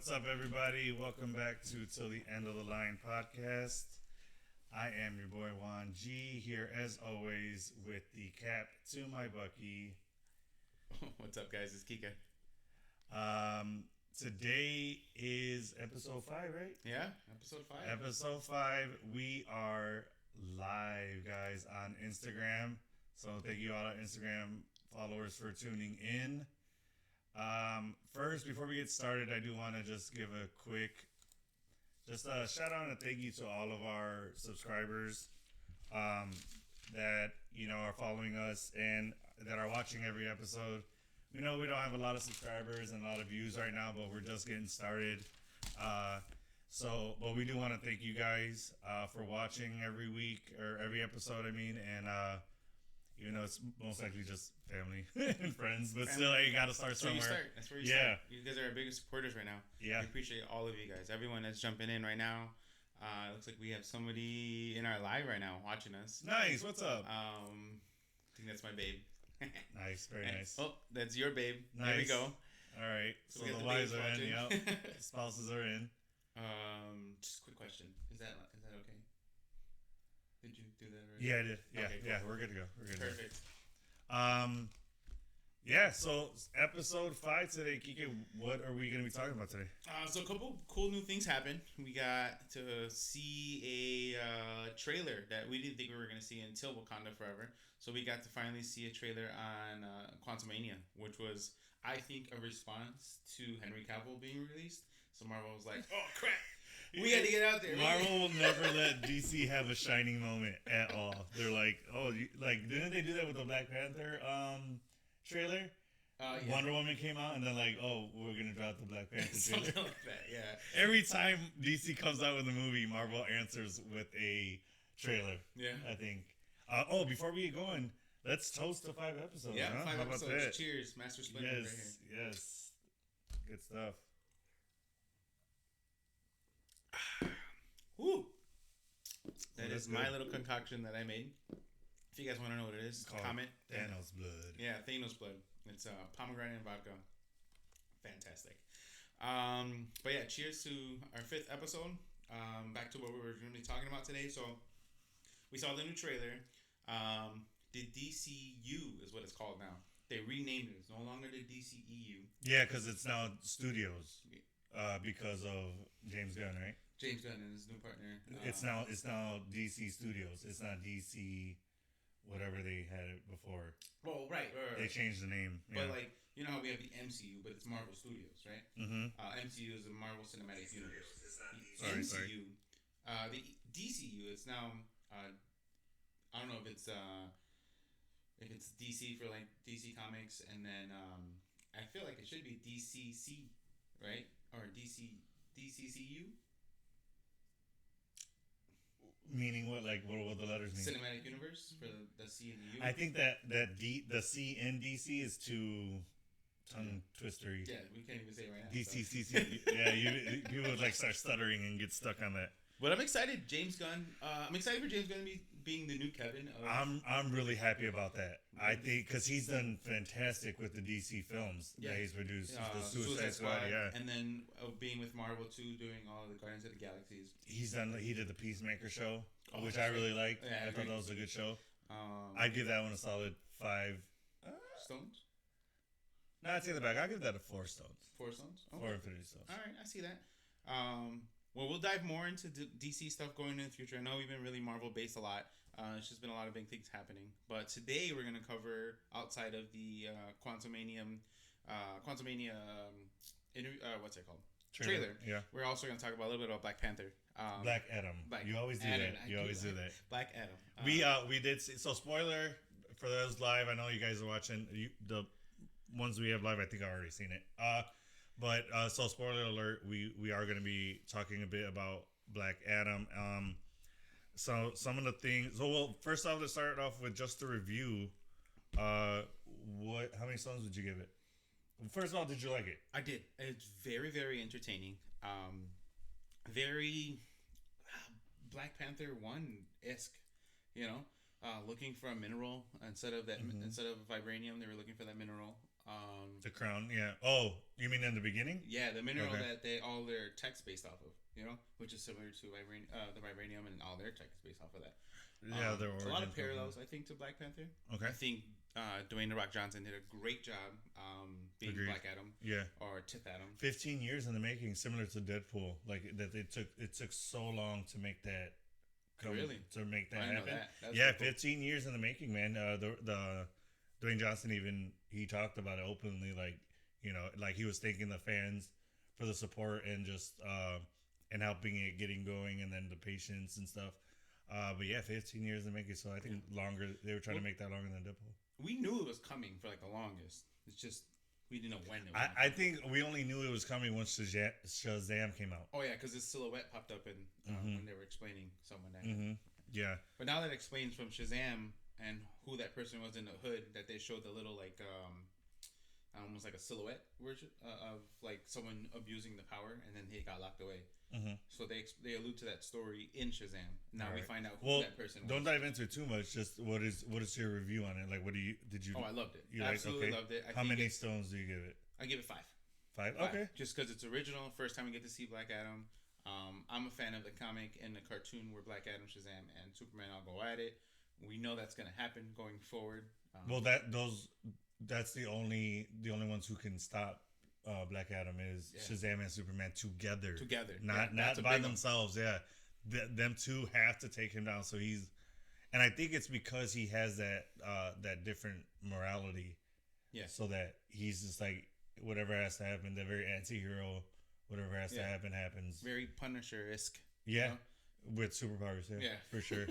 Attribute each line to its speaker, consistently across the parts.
Speaker 1: What's up, everybody? Welcome back to Till the End of the Line podcast. I am your boy Juan G, here as always with the cap to my Bucky.
Speaker 2: What's up, guys? It's Kika.
Speaker 1: Today is episode 5, right?
Speaker 2: Yeah, episode 5.
Speaker 1: Episode 5. We are live, guys, on Instagram. So thank you all our Instagram followers for tuning in. First, before we get started, I do want to just give a quick, shout out and a thank you to all of our subscribers that are following us and that are watching every episode. We know we don't have a lot of subscribers and a lot of views right now, but we're just getting started. But we do want to thank you guys for watching every week or every episode. And even though it's most likely just family and friends, but still, you got to start somewhere.
Speaker 2: That's where you start. You guys are our biggest supporters right now.
Speaker 1: Yeah.
Speaker 2: We appreciate all of you guys. Everyone that's jumping in right now. It looks like we have somebody in our live right now watching us.
Speaker 1: Nice. What's up?
Speaker 2: I think that's my babe.
Speaker 1: Nice. Very nice.
Speaker 2: Oh, that's your babe.
Speaker 1: Nice.
Speaker 2: There we go.
Speaker 1: All right.
Speaker 2: So
Speaker 1: the wives are in. Yep. Spouses are in.
Speaker 2: Just a quick question. Is that okay? Did you do that already?
Speaker 1: Yeah, I did. Yeah,
Speaker 2: Okay, cool.
Speaker 1: yeah. We're good to go.
Speaker 2: Perfect.
Speaker 1: Yeah. So episode 5 today, Kike. What are we going to be talking about today?
Speaker 2: So a couple cool new things happened. We got to see a trailer that we didn't think we were going to see until Wakanda Forever. So we got to finally see a trailer on Quantumania, which was, I think, a response to Henry Cavill being released. So Marvel was like, "Oh crap, we had to get out there."
Speaker 1: Marvel will never let DC have a shining moment at all. They're like, didn't they do that with the Black Panther trailer?
Speaker 2: Yeah.
Speaker 1: Wonder Woman came out and then we're gonna drop the Black Panther trailer.
Speaker 2: Something like that, yeah.
Speaker 1: Every time DC comes out with a movie, Marvel answers with a trailer.
Speaker 2: Yeah.
Speaker 1: I think. Before we get going, let's toast to 5 episodes.
Speaker 2: Yeah,
Speaker 1: huh?
Speaker 2: 5
Speaker 1: How about
Speaker 2: episodes.
Speaker 1: that?
Speaker 2: Cheers, Master Splinter.
Speaker 1: Yes,
Speaker 2: right here.
Speaker 1: yes. Good stuff.
Speaker 2: Woo! That
Speaker 1: that's
Speaker 2: is my
Speaker 1: good.
Speaker 2: little concoction that I made. If you guys want to know what it is,
Speaker 1: Called
Speaker 2: comment.
Speaker 1: Thanos blood.
Speaker 2: Yeah, Thanos blood. It's pomegranate and vodka. Fantastic. But yeah, cheers to our 5th episode. Back to what we were going to be talking about today. So we saw the new trailer. The DCU is what it's called now. They renamed it. It's no longer the DCEU.
Speaker 1: Yeah, because it's now studios. Because of James Gunn, right?
Speaker 2: James Gunn and his new partner.
Speaker 1: It's now DC Studios. It's not DC, whatever they had it before.
Speaker 2: Well, right.
Speaker 1: They changed the name.
Speaker 2: But like, you know how we have the MCU, but it's Marvel Studios, right?
Speaker 1: Mm-hmm.
Speaker 2: MCU is the Marvel Cinematic Universe. The
Speaker 1: Sorry,
Speaker 2: MCU, the DCU, it's now. I don't know if it's DC for like DC Comics, and then I feel like it should be DCC, right? Or DCCU.
Speaker 1: Meaning what? Like what will the letters mean?
Speaker 2: Cinematic Universe for the C and the U.
Speaker 1: I think the C in DC is too tongue twistery.
Speaker 2: Yeah, we can't even say it right now.
Speaker 1: DCCC. Yeah, you would like start stuttering and get stuck on that.
Speaker 2: But I'm excited, James Gunn. I'm excited for James Gunn being the new Kevin.
Speaker 1: I'm really happy about that. I think because he's done fantastic with the DC films that he's produced. The Suicide Squad, yeah.
Speaker 2: And then being with Marvel too, doing all the Guardians of the Galaxies.
Speaker 1: He did the Peacemaker show, which I really liked.
Speaker 2: Yeah,
Speaker 1: I thought that was a good show.
Speaker 2: Um,
Speaker 1: I'd give that one a solid 5.
Speaker 2: Stones?
Speaker 1: No, I take that back. I'll give that a 4 stones.
Speaker 2: 4 stones? Okay.
Speaker 1: 4 Infinity Stones.
Speaker 2: All right, I see that. Well, we'll dive more into DC stuff going into the future. I know we've been really Marvel based a lot. It's just been a lot of big things happening. But today we're going to cover, outside of the Quantumania what's it called? Trailer.
Speaker 1: Yeah.
Speaker 2: We're also going to talk about a little bit about Black Panther.
Speaker 1: Black Adam. You always do that. You always do that.
Speaker 2: Black Adam.
Speaker 1: We did see, so spoiler for those live. I know you guys are watching. The ones we have live, I think I've already seen it. But so spoiler alert, we are going to be talking a bit about Black Adam. So some of the things. So well, first off, let's start off with just the review. How many stones would you give it? First of all, did you like it?
Speaker 2: I did. It's very, very entertaining. Very Black Panther 1-esque, looking for a mineral instead of vibranium. They were looking for that mineral.
Speaker 1: The crown, yeah. Oh, you mean in the beginning?
Speaker 2: Yeah, the mineral
Speaker 1: Okay.
Speaker 2: that they all their tech's based off of, which is similar to the vibranium, and all their tech is based off of that.
Speaker 1: Yeah, their
Speaker 2: A lot of
Speaker 1: origins.
Speaker 2: parallels, I think, to Black Panther.
Speaker 1: Okay.
Speaker 2: I think Dwayne the Rock Johnson did a great job being
Speaker 1: Agreed.
Speaker 2: Black Adam
Speaker 1: Yeah.
Speaker 2: or Tith Adam.
Speaker 1: 15 years in the making, similar to Deadpool. Like that, it took so long to make that.
Speaker 2: Really?
Speaker 1: To make that
Speaker 2: I didn't know
Speaker 1: happen.
Speaker 2: that. That's
Speaker 1: Yeah,
Speaker 2: pretty cool.
Speaker 1: 15 years in the making, man. The Dwayne Johnson he talked about it openly, like like he was thanking the fans for the support and just and helping it getting going, and then the patience and stuff. But yeah, 15 years in the making. So I think longer. They were trying to make that longer than Deadpool.
Speaker 2: We knew it was coming for like the longest. It's just we didn't know when it was.
Speaker 1: I think we only knew it was coming once Shazam came out.
Speaker 2: Oh yeah, because his silhouette popped up in when they were explaining someone that.
Speaker 1: Mm-hmm. Yeah.
Speaker 2: But now that it explains from Shazam and who that person was in the hood, that they showed the little like almost like a silhouette version of like someone abusing the power, and then he got locked away.
Speaker 1: Mm-hmm.
Speaker 2: So they allude to that story in Shazam. Now we find out who
Speaker 1: Well,
Speaker 2: that person was.
Speaker 1: don't dive into it too much. Just what is your review on it? Like, what did you?
Speaker 2: Oh, I loved it.
Speaker 1: You
Speaker 2: Absolutely loved it.
Speaker 1: How many stones do you give it?
Speaker 2: I give it 5.
Speaker 1: 5.
Speaker 2: 5.
Speaker 1: Okay.
Speaker 2: Just because it's original, first time we get to see Black Adam. I'm a fan of the comic and the cartoon where Black Adam, Shazam, and Superman all go at it. We know that's gonna happen going forward.
Speaker 1: Well, that's the only ones who can stop Black Adam is Shazam and Superman together. Not by themselves. Yeah, them two have to take him down. So and I think it's because he has that different morality.
Speaker 2: Yeah.
Speaker 1: So that he's just like whatever has to happen. The very anti-hero. Whatever has to happen happens.
Speaker 2: Very Punisher-esque.
Speaker 1: Yeah, with superpowers. Yeah, for sure.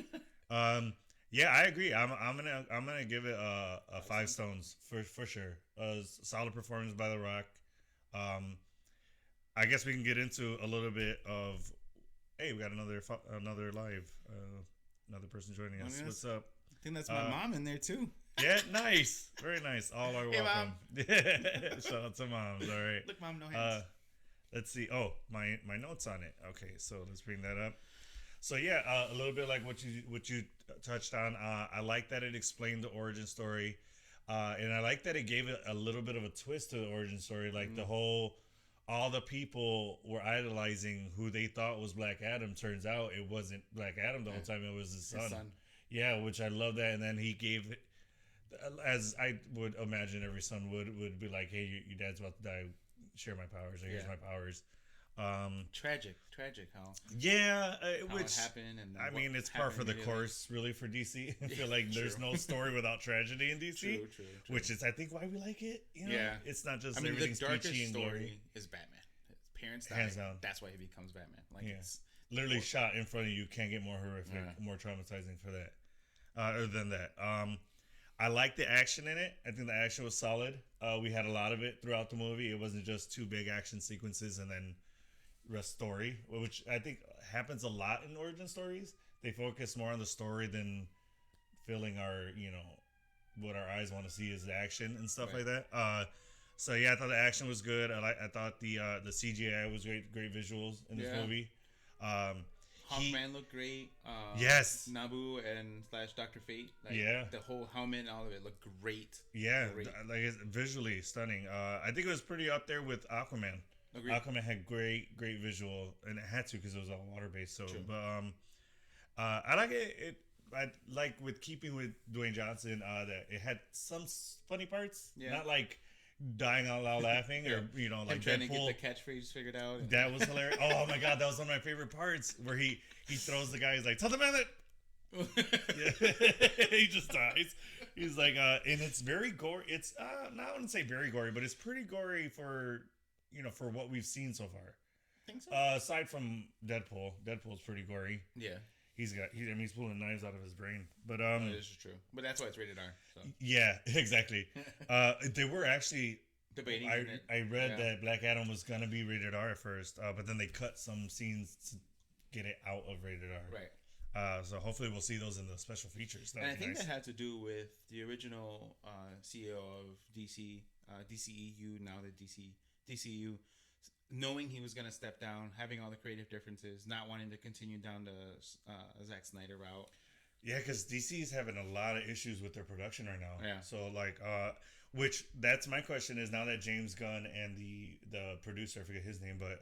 Speaker 1: Yeah, I agree. I'm gonna give it a 5 stones for sure. Solid performance by The Rock. I guess we can get into a little bit of. Hey, we got another live. Another person joining us.
Speaker 2: Yes.
Speaker 1: What's up?
Speaker 2: I think that's my mom in there too.
Speaker 1: Yeah, nice, very nice. All are welcome. Shout out to moms. All right.
Speaker 2: Look, mom, no hands.
Speaker 1: Let's see. Oh, my notes on it. Okay, so let's bring that up. So yeah, a little bit like what you touched on. I like that it explained the origin story, and I like that it gave it a little bit of a twist to the origin story. Like all the people were idolizing who they thought was Black Adam. Turns out it wasn't Black Adam the whole time. It was his son. Yeah, which I love that. And then he gave, as I would imagine every son would be like, hey, your dad's about to die. Share my powers. Or here's my powers.
Speaker 2: Tragic how
Speaker 1: which
Speaker 2: it happened. And
Speaker 1: I mean, it's par for the course, really, for DC. I feel like there's no story without tragedy in DC.
Speaker 2: True.
Speaker 1: Which is, I think, why we like it. Yeah, it's not just everything's
Speaker 2: the darkest
Speaker 1: peachy and
Speaker 2: story
Speaker 1: glory.
Speaker 2: is Batman. His parents died.
Speaker 1: Hands down.
Speaker 2: That's why he becomes Batman. Like it's
Speaker 1: literally shot in front of you. Can't get more horrific, more traumatizing for that. Other than that, I like the action in it. I think the action was solid. We had a lot of it throughout the movie. It wasn't just 2 big action sequences and then rest story, which I think happens a lot in origin stories. They focus more on the story than filling our, what our eyes want to see is the action and stuff like that. So yeah, I thought the action was good. I thought the CGI was great visuals in this movie.
Speaker 2: Hawkman looked great.
Speaker 1: Yes.
Speaker 2: Nabu and / Dr. Fate. The whole helmet and all of it looked great.
Speaker 1: Yeah, like it's visually stunning. I think it was pretty up there with Aquaman.
Speaker 2: Agreed.
Speaker 1: Aquaman had great visual, and it had to because it was all water based. So, but I like it. I like with keeping with Dwayne Johnson that it had some funny parts. Yeah. Not like dying out loud laughing or like
Speaker 2: trying
Speaker 1: Deadpool.
Speaker 2: to get the catchphrase figured out.
Speaker 1: That was hilarious. Oh my god, that was one of my favorite parts where he throws the guy. He's like, "Tell the man that." He just dies. He's like, and it's very gory. It's I wouldn't say very gory, but it's pretty gory for for what we've seen so far.
Speaker 2: I think so.
Speaker 1: Aside from Deadpool's pretty gory.
Speaker 2: Yeah.
Speaker 1: He's pulling knives out of his brain. But
Speaker 2: this is true. But that's why it's rated R. So.
Speaker 1: Yeah, exactly. They were actually
Speaker 2: debating.
Speaker 1: I read that Black Adam was gonna be rated R at first, but then they cut some scenes to get it out of rated R.
Speaker 2: Right.
Speaker 1: So hopefully we'll see those in the special features.
Speaker 2: And I think that had to do with the original CEO of DCEU, now the DCU, knowing he was going to step down, having all the creative differences, not wanting to continue down the Zack Snyder route.
Speaker 1: Yeah, because DC is having a lot of issues with their production right now.
Speaker 2: Yeah.
Speaker 1: So like, which that's my question is now that James Gunn and the producer, I forget his name, but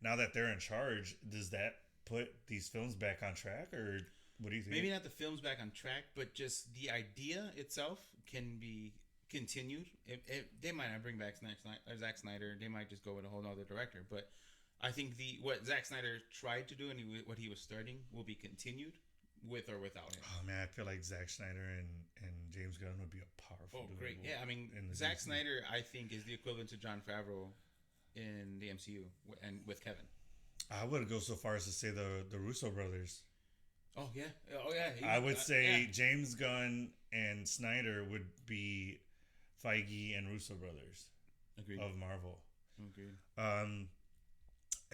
Speaker 1: now that they're in charge, does that put these films back on track, or what do you think?
Speaker 3: Maybe not the film's back on track, but just the idea itself can be continued. If they might not bring back Zack Snyder, they might just go with a whole other director. But I think what Zack Snyder tried to do and what he was starting will be continued with or without him.
Speaker 1: Oh man, I feel like Zack Snyder and James Gunn would be a powerful.
Speaker 3: Oh, great! Yeah, I mean,
Speaker 1: in the
Speaker 3: Zack
Speaker 1: DC.
Speaker 3: Snyder, I think, is the equivalent to Jon Favreau in the MCU and with Kevin.
Speaker 1: I would go so far as to say the Russo brothers.
Speaker 3: Oh yeah,
Speaker 1: I would say
Speaker 3: yeah.
Speaker 1: James Gunn and Snyder would be Feige and Russo brothers
Speaker 3: Agreed.
Speaker 1: of Marvel.
Speaker 3: Agreed.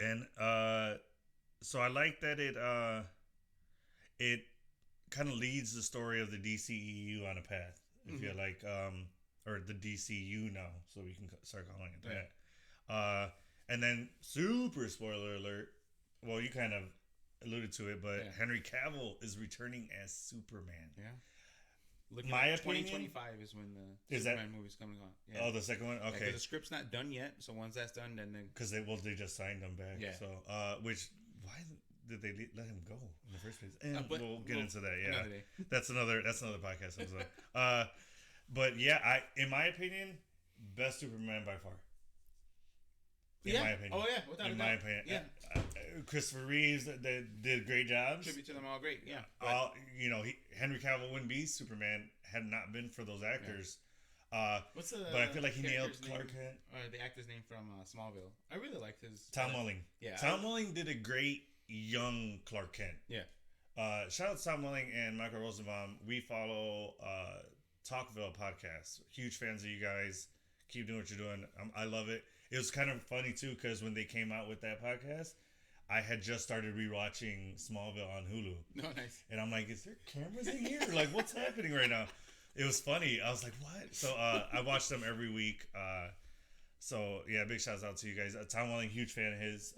Speaker 1: And so I like that it kind of leads the story of the DCEU on a path. If you like, or the DCU now, so we can start calling it that. And then super spoiler alert. Well, you kind of alluded to it, but Henry Cavill is returning as Superman.
Speaker 3: Yeah. Looking
Speaker 1: My
Speaker 3: at
Speaker 1: opinion-
Speaker 3: 2025 is when the
Speaker 1: Is
Speaker 3: Superman movie's coming on. Yeah.
Speaker 1: Oh, the second one. Okay.
Speaker 3: Because the script's not done yet, so once that's done, then
Speaker 1: Because they just signed him back.
Speaker 3: Yeah.
Speaker 1: So which why did they let him go in the first place? And
Speaker 3: but
Speaker 1: we'll get into that. Yeah.
Speaker 3: another day.
Speaker 1: That's another podcast episode. But yeah, in my opinion, best Superman by far. In my opinion.
Speaker 3: Oh yeah, without a
Speaker 1: In
Speaker 3: doubt.
Speaker 1: my opinion.
Speaker 3: Yeah.
Speaker 1: Christopher Reeves, they did great jobs.
Speaker 3: Tribute to them all great. Yeah. But
Speaker 1: Henry Cavill wouldn't be Superman had not been for those actors.
Speaker 3: what's the?
Speaker 1: But I feel like he nailed
Speaker 3: character's
Speaker 1: Clark
Speaker 3: name?
Speaker 1: Kent.
Speaker 3: The actor's name from Smallville. I really liked his.
Speaker 1: Tom Welling.
Speaker 3: Yeah.
Speaker 1: Tom Welling did a great young Clark Kent.
Speaker 3: Yeah.
Speaker 1: Shout out to Tom Welling and Michael Rosenbaum. We follow Talkville podcast. Huge fans of you guys. Keep doing what you're doing. I love it. It was kind of funny too because when they came out with that podcast, I had just started rewatching Smallville on Hulu.
Speaker 3: No, nice.
Speaker 1: And I'm like, is there cameras in here? Like, what's happening right now? It was funny. I was like, what? So I watch them every week. So yeah, big shouts out to you guys. Tom Welling, huge fan of his.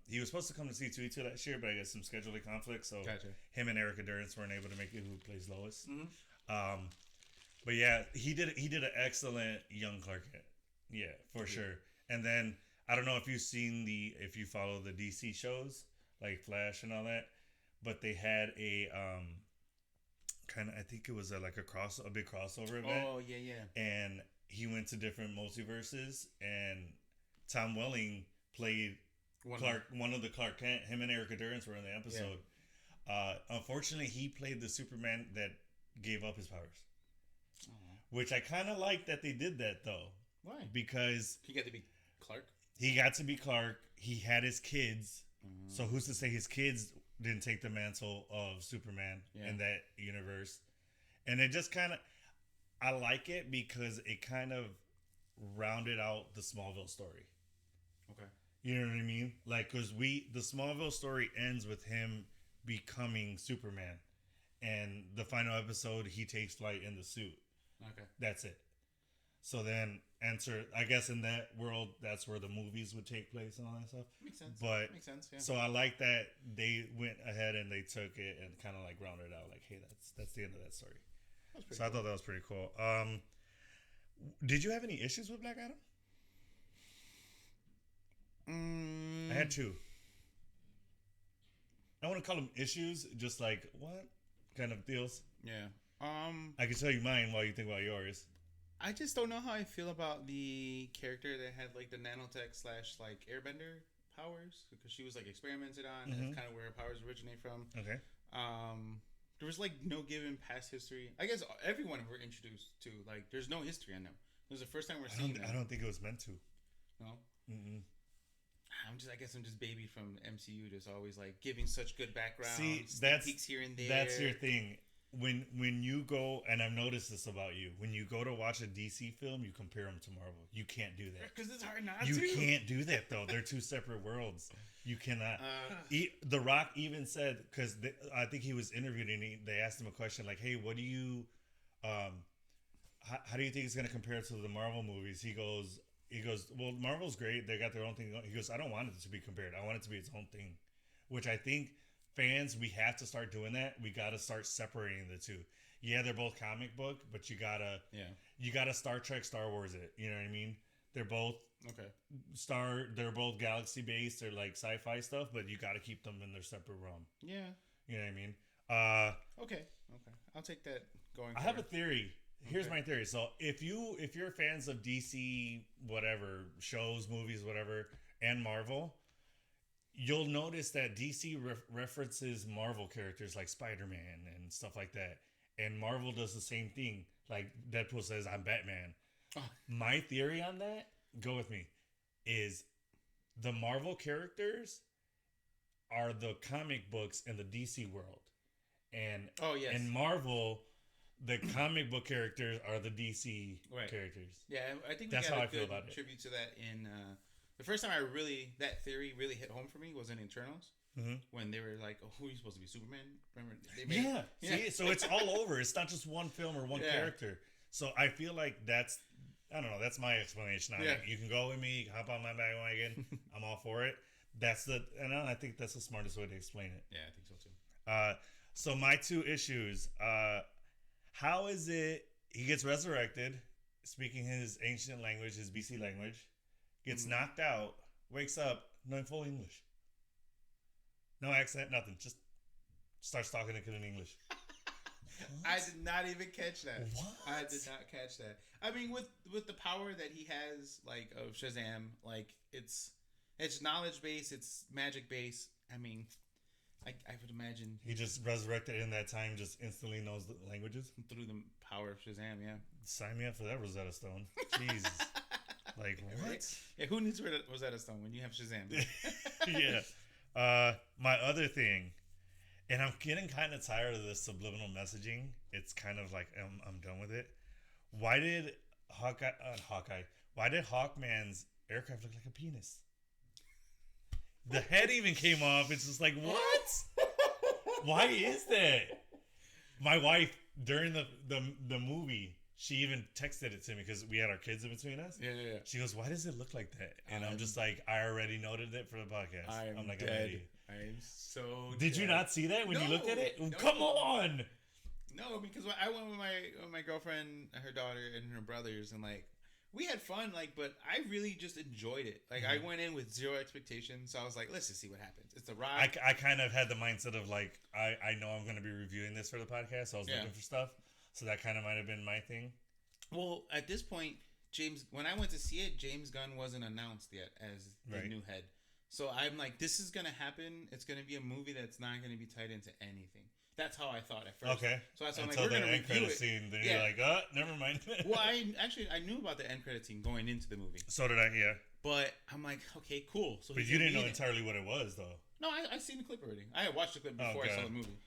Speaker 1: He was supposed to come to C2E2 last year, but I got some scheduling conflicts. So
Speaker 3: Gotcha.
Speaker 1: him and Erica Durance weren't able to make it. Who plays Lois?
Speaker 3: Mm-hmm.
Speaker 1: But yeah, he did an excellent young Clark Kent. Yeah, for sure. And then I don't know if if you follow the DC shows like Flash and all that, but they had a kind of, I think it was a big crossover event.
Speaker 3: Oh yeah.
Speaker 1: And he went to different multiverses, and Tom Welling played one of the Clark Kent. Him and Erica Durance were in the episode. Yeah. Unfortunately, he played the Superman that gave up his powers, which I kind of like that they did that though.
Speaker 3: Why?
Speaker 1: Because
Speaker 3: He got to be Clark.
Speaker 1: He got to be Clark. He had his kids. So who's to say his kids didn't take the mantle of Superman in that universe? And it just kind of, I like it because it kind of rounded out the Smallville story.
Speaker 3: Okay.
Speaker 1: You know what I mean? Like, because the Smallville story ends with him becoming Superman. And the final episode, he takes flight in the suit.
Speaker 3: Okay.
Speaker 1: That's it. So then, I guess in that world, that's where the movies would take place and all that stuff.
Speaker 3: Makes sense.
Speaker 1: But
Speaker 3: makes sense. Yeah.
Speaker 1: So I like that they went ahead and they took it and kind of like rounded it out. Like, hey, that's the end of that story. So I thought that was pretty cool. Did you have any issues with Black Adam? I had two. I want to call them issues, just like what kind of deals.
Speaker 3: Yeah.
Speaker 1: I can tell you mine while you think about yours.
Speaker 3: I just don't know how I feel about the character that had like the nanotech / like airbender powers, because she was like experimented on. And that's kind of where her powers originate from.
Speaker 1: Okay.
Speaker 3: There was like no given past history. I guess everyone we're introduced to, like, there's no history on them. It was the first time we're seeing them.
Speaker 1: I don't think it was meant to.
Speaker 3: No.
Speaker 1: Mm-mm.
Speaker 3: I guess I'm just baby from MCU, just always like giving such good background.
Speaker 1: See,
Speaker 3: peeks here and there.
Speaker 1: That's your thing. When you go, and I've noticed this about you, when you go to watch a DC film, you compare them to Marvel. You can't do that.
Speaker 3: Because it's hard not
Speaker 1: You
Speaker 3: to.
Speaker 1: can't do that, though. They're two separate worlds. You cannot. The Rock even said, because I think he was interviewed, and they asked him a question like, hey, what do you, how do you think it's going to compare to the Marvel movies? He goes, well, Marvel's great. They got their own thing. He goes, I don't want it to be compared. I want it to be its own thing, which I think fans, we have to start doing that. We got to start separating the two. Yeah, they're both comic book, but you gotta Star Trek, Star Wars it. You know what I mean? They're both
Speaker 3: Okay.
Speaker 1: they're both galaxy based. They're like sci-fi stuff, but you got to keep them in their separate realm.
Speaker 3: Yeah.
Speaker 1: You know what I mean?
Speaker 3: Okay. I'll take that going.
Speaker 1: I have a
Speaker 3: forward.
Speaker 1: theory. Here's
Speaker 3: Okay.
Speaker 1: my theory. So if you're fans of DC, whatever shows, movies, whatever, and Marvel, you'll notice that DC references Marvel characters like Spider-Man and stuff like that, and Marvel does the same thing. Like Deadpool says, "I'm Batman."
Speaker 3: Oh.
Speaker 1: My theory on that, go with me, is the Marvel characters are the comic books in the DC world, and
Speaker 3: Oh yes.
Speaker 1: in Marvel, the comic book characters are the DC
Speaker 3: Right.
Speaker 1: characters.
Speaker 3: Yeah, I think we
Speaker 1: That's
Speaker 3: got
Speaker 1: how
Speaker 3: a
Speaker 1: I feel
Speaker 3: good
Speaker 1: about it.
Speaker 3: tribute to that in the first time that theory really hit home for me was in Eternals
Speaker 1: Mhm.
Speaker 3: when they were like, "Oh, who are you supposed to be, Superman?" Remember? They
Speaker 1: Yeah.
Speaker 3: Yeah.
Speaker 1: See, so it's all over. It's not just one film or one
Speaker 3: Yeah.
Speaker 1: character. So I feel like I don't know. That's my explanation on
Speaker 3: Yeah.
Speaker 1: it. You can go with me, hop on my bandwagon. I'm all for it. And I think that's the smartest way to explain it.
Speaker 3: Yeah, I think so too.
Speaker 1: So my two issues. How is it he gets resurrected, speaking his ancient language, his BC language, gets knocked out, wakes up, knowing full English. No accent, nothing. Just starts talking in English.
Speaker 3: I did not even catch that.
Speaker 1: What?
Speaker 3: I did not catch that. I mean, with the power that he has, like of Shazam, like it's knowledge based, it's magic based. I mean, I would imagine
Speaker 1: He just resurrected in that time, just instantly knows the languages.
Speaker 3: through the power of Shazam. Yeah.
Speaker 1: Sign me up for that Rosetta Stone. Jesus. Like, what?
Speaker 3: Yeah. Who needs Rosetta Stone when you have Shazam?
Speaker 1: Yeah. My other thing, and I'm getting kind of tired of this subliminal messaging. It's kind of like, I'm done with it. Why did why did Hawkman's aircraft look like a penis? The head even came off. It's just like, what? Why is that? My wife, during the movie, she even texted it to me because we had our kids in between us.
Speaker 3: Yeah.
Speaker 1: She goes, "Why does it look like that?" And I'm just like, I already noted it for the podcast.
Speaker 3: I'm
Speaker 1: like,
Speaker 3: dead. I'm so.
Speaker 1: Did you
Speaker 3: dead.
Speaker 1: not see that when you looked at it?
Speaker 3: No.
Speaker 1: Come on!
Speaker 3: No, because I went with my girlfriend, her daughter, and her brothers, and like we had fun. Like, but I really just enjoyed it. Like, I went in with zero expectations, so I was like, let's just see what happens. It's the ride.
Speaker 1: I kind of had the mindset of like, I know I'm going to be reviewing this for the podcast, so I was looking for stuff. So that kind of might have been my thing.
Speaker 3: Well, at this point, when I went to see it, James Gunn wasn't announced yet as the new head. So I'm like, this is gonna happen. It's gonna be a movie that's not gonna be tied into anything. That's how I thought at first.
Speaker 1: Okay.
Speaker 3: So that's why I'm like,
Speaker 1: Until
Speaker 3: we're
Speaker 1: the
Speaker 3: gonna
Speaker 1: end
Speaker 3: review
Speaker 1: credit
Speaker 3: it.
Speaker 1: scene, then
Speaker 3: Yeah.
Speaker 1: you're like, never mind.
Speaker 3: Well, I knew about the end credit scene going into the movie,
Speaker 1: So did I. Yeah.
Speaker 3: but I'm like, okay, cool. So
Speaker 1: But
Speaker 3: he's
Speaker 1: you
Speaker 3: gonna
Speaker 1: didn't know
Speaker 3: be in it.
Speaker 1: entirely what it was, though.
Speaker 3: No, I seen the clip already. I had watched the clip before I
Speaker 1: Okay.
Speaker 3: saw the movie.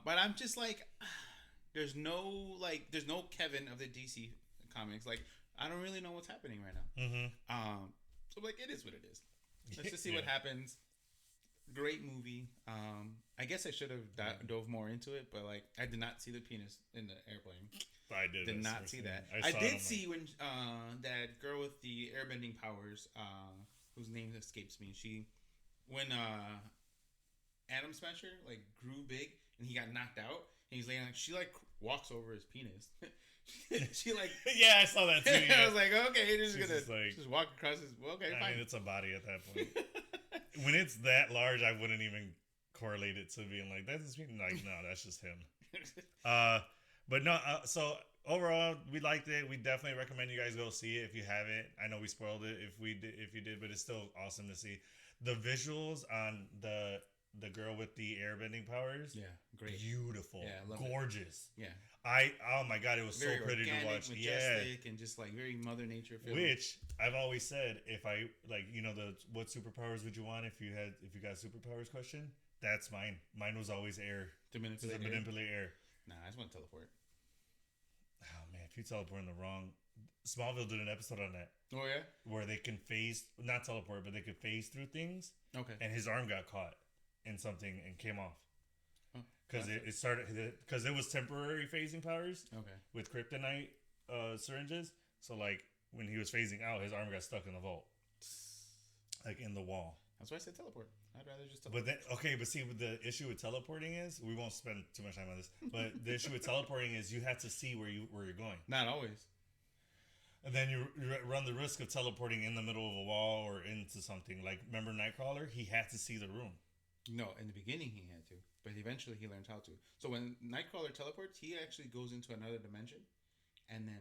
Speaker 3: But I'm just like, there's no Kevin of the DC comics. Like, I don't really know what's happening right now.
Speaker 1: Mm-hmm.
Speaker 3: So like, it is what it is. Let's just see what happens. Great movie. I guess I should have dove more into it, but like, I did not see the penis in the airplane.
Speaker 1: I did.
Speaker 3: Did
Speaker 1: That's
Speaker 3: not
Speaker 1: the
Speaker 3: see
Speaker 1: thing.
Speaker 3: that.
Speaker 1: saw
Speaker 3: I
Speaker 1: it, I'm
Speaker 3: did
Speaker 1: like,
Speaker 3: see when that girl with the airbending powers, whose name escapes me. When Atom Smasher like grew big and he got knocked out and he's laying like she like walks over his penis. She like
Speaker 1: Yeah, I saw that too. Yeah.
Speaker 3: I was like, okay, you're just
Speaker 1: She's
Speaker 3: gonna
Speaker 1: just like-
Speaker 3: just walk across his. Well, okay,
Speaker 1: I
Speaker 3: fine.
Speaker 1: mean, it's a body at that point. When it's that large, I wouldn't even correlate it to being like that's his penis. Like, no, that's just him. But no. So overall, we liked it. We definitely recommend you guys go see it if you haven't. I know we spoiled it if you did, but it's still awesome to see. The visuals on the girl with the airbending powers.
Speaker 3: Yeah, great.
Speaker 1: Beautiful.
Speaker 3: Yeah, I love it.
Speaker 1: Gorgeous.
Speaker 3: Yeah,
Speaker 1: Oh my god, it was
Speaker 3: very
Speaker 1: so pretty
Speaker 3: organic,
Speaker 1: to watch. Yeah.
Speaker 3: majestic, and just like very Mother Nature feel.
Speaker 1: Which I've always said, if I like, the what superpowers would you want if you got a superpowers question? That's mine. Mine was always air.
Speaker 3: to
Speaker 1: To manipulate air.
Speaker 3: Nah, I just want to teleport.
Speaker 1: Oh man, if you teleport in the wrong, Smallville did an episode on that
Speaker 3: Oh yeah.
Speaker 1: where they can not teleport, but they could phase through things,
Speaker 3: Okay.
Speaker 1: and his arm got caught in something and came off
Speaker 3: Oh,
Speaker 1: because it started because it was temporary phasing powers
Speaker 3: okay.
Speaker 1: with kryptonite syringes. So like when he was phasing out, his arm got stuck in the vault, like in the wall.
Speaker 2: That's why I said teleport. I'd rather just teleport.
Speaker 1: But then, okay, but see, the issue with teleporting is we won't spend too much time on this. But the issue with teleporting is you have to see where you're going,
Speaker 2: Not always.
Speaker 1: and then you run the risk of teleporting in the middle of a wall or into something. Like remember Nightcrawler, he had to see the room.
Speaker 2: No, in the beginning he had to, but eventually he learned how to. So when Nightcrawler teleports, he actually goes into another dimension, and then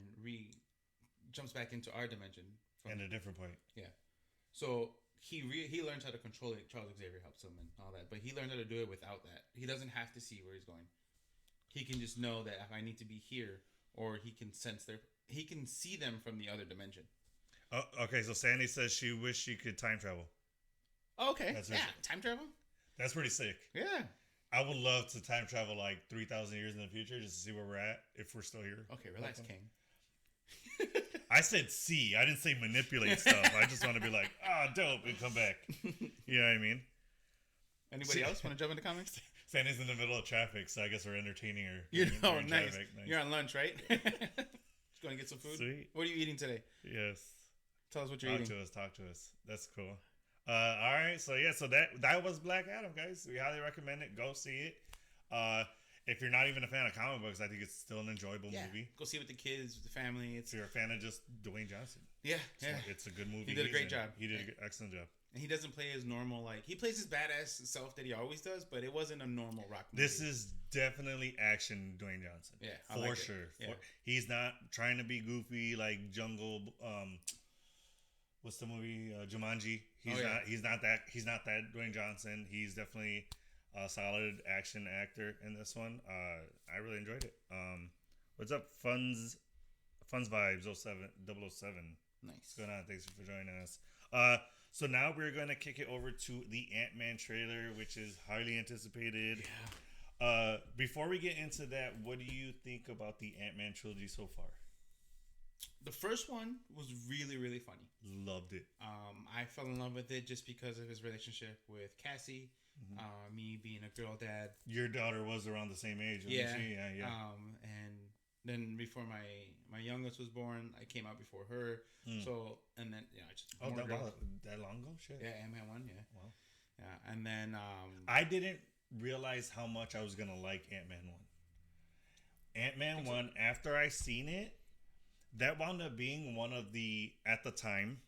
Speaker 2: jumps back into our dimension.
Speaker 1: And a different point.
Speaker 2: Yeah. So he learns how to control it. Charles Xavier helps him and all that, but he learned how to do it without that. He doesn't have to see where he's going. He can just know that if I need to be here, or he can he can see them from the other dimension.
Speaker 1: Oh, okay, so Sandy says she wished she could time travel.
Speaker 2: Oh, okay.
Speaker 1: That's
Speaker 2: yeah,
Speaker 1: right.
Speaker 2: time travel.
Speaker 1: That's pretty sick.
Speaker 2: Yeah.
Speaker 1: I would love to time travel like 3,000 years in the future just to see where we're at if we're still here.
Speaker 2: Okay, relax, King.
Speaker 1: I said see. I didn't say manipulate stuff. I just want to be like, dope, and come back. You know what I mean?
Speaker 2: Anybody else want to jump into comics?
Speaker 1: Sandy's in the middle of traffic, so I guess we're entertaining her.
Speaker 2: Nice.
Speaker 1: Traffic. Nice.
Speaker 2: You're on lunch, right? Just going to get some food?
Speaker 1: Sweet.
Speaker 2: What are you eating today?
Speaker 1: Yes.
Speaker 2: Tell us what you're eating.
Speaker 1: Talk to us. That's cool. All right, so that was Black Adam, guys. We highly recommend it. Go see it. If you're not even a fan of comic books, I think it's still an enjoyable movie.
Speaker 2: Go see it with the kids, with the family.
Speaker 1: If you're a fan of just Dwayne Johnson, it's a good movie.
Speaker 2: He did a great job.
Speaker 1: He did an excellent job.
Speaker 2: And he doesn't play his normal, he plays his badass self that he always does, but it wasn't a normal rock movie.
Speaker 1: This is definitely action Dwayne Johnson.
Speaker 2: Yeah,
Speaker 1: for sure.
Speaker 2: Yeah.
Speaker 1: He's not trying to be goofy like Jungle. What's the movie? Jumanji. He's not that Dwayne Johnson. He's definitely a solid action actor in this one. I really enjoyed it. What's up, Funds Vibes 007.
Speaker 2: Nice.
Speaker 1: What's going on? Thanks for joining us. So now we're going to kick it over to the Ant-Man trailer, which is highly anticipated.
Speaker 2: Yeah.
Speaker 1: Before we get into that, what do you think about the Ant-Man trilogy so far?
Speaker 2: The first one was really, really funny.
Speaker 1: Loved it.
Speaker 2: I fell in love with it just because of his relationship with Cassie. Mm-hmm. Me being a girl dad.
Speaker 1: Your daughter was around the same age, wasn't she? Yeah.
Speaker 2: And then before my youngest was born, I came out before her. So, and then I just
Speaker 1: that long ago, shit.
Speaker 2: Yeah, Ant-Man 1, yeah.
Speaker 1: Wow.
Speaker 2: Yeah, and then
Speaker 1: I didn't realize how much I was gonna like Ant-Man 1. Ant-Man 1, after I seen it, that wound up being one of the, at the time,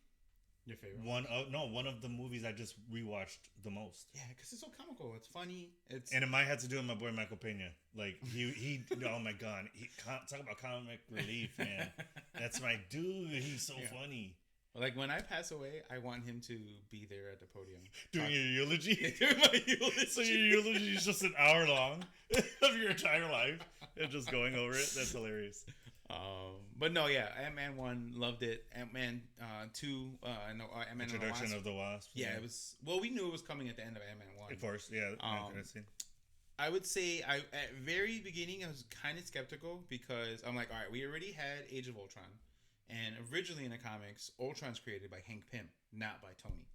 Speaker 2: your favorite
Speaker 1: one of the movies I just rewatched the most.
Speaker 2: Yeah, because it's so comical. It's funny.
Speaker 1: And it might have to do with my boy Michael Pena. Like he oh my god, talk about comic relief, man. That's my dude. He's so funny.
Speaker 2: Like when I pass away, I want him to be there at the podium
Speaker 1: doing your eulogy.
Speaker 2: Doing my eulogy.
Speaker 1: So your eulogy is just an hour long of your entire life and just going over it. That's hilarious.
Speaker 2: But no, yeah, Ant-Man 1, loved it. Ant-Man 2, Ant-Man
Speaker 1: Introduction of the Wasp.
Speaker 2: Yeah, it was. Well, we knew it was coming at the end of Ant-Man 1.
Speaker 1: Of course, yeah.
Speaker 2: I would say at very beginning I was kind of skeptical because I'm like, all right, we already had Age of Ultron, and originally in the comics, Ultron's created by Hank Pym, not by Tony.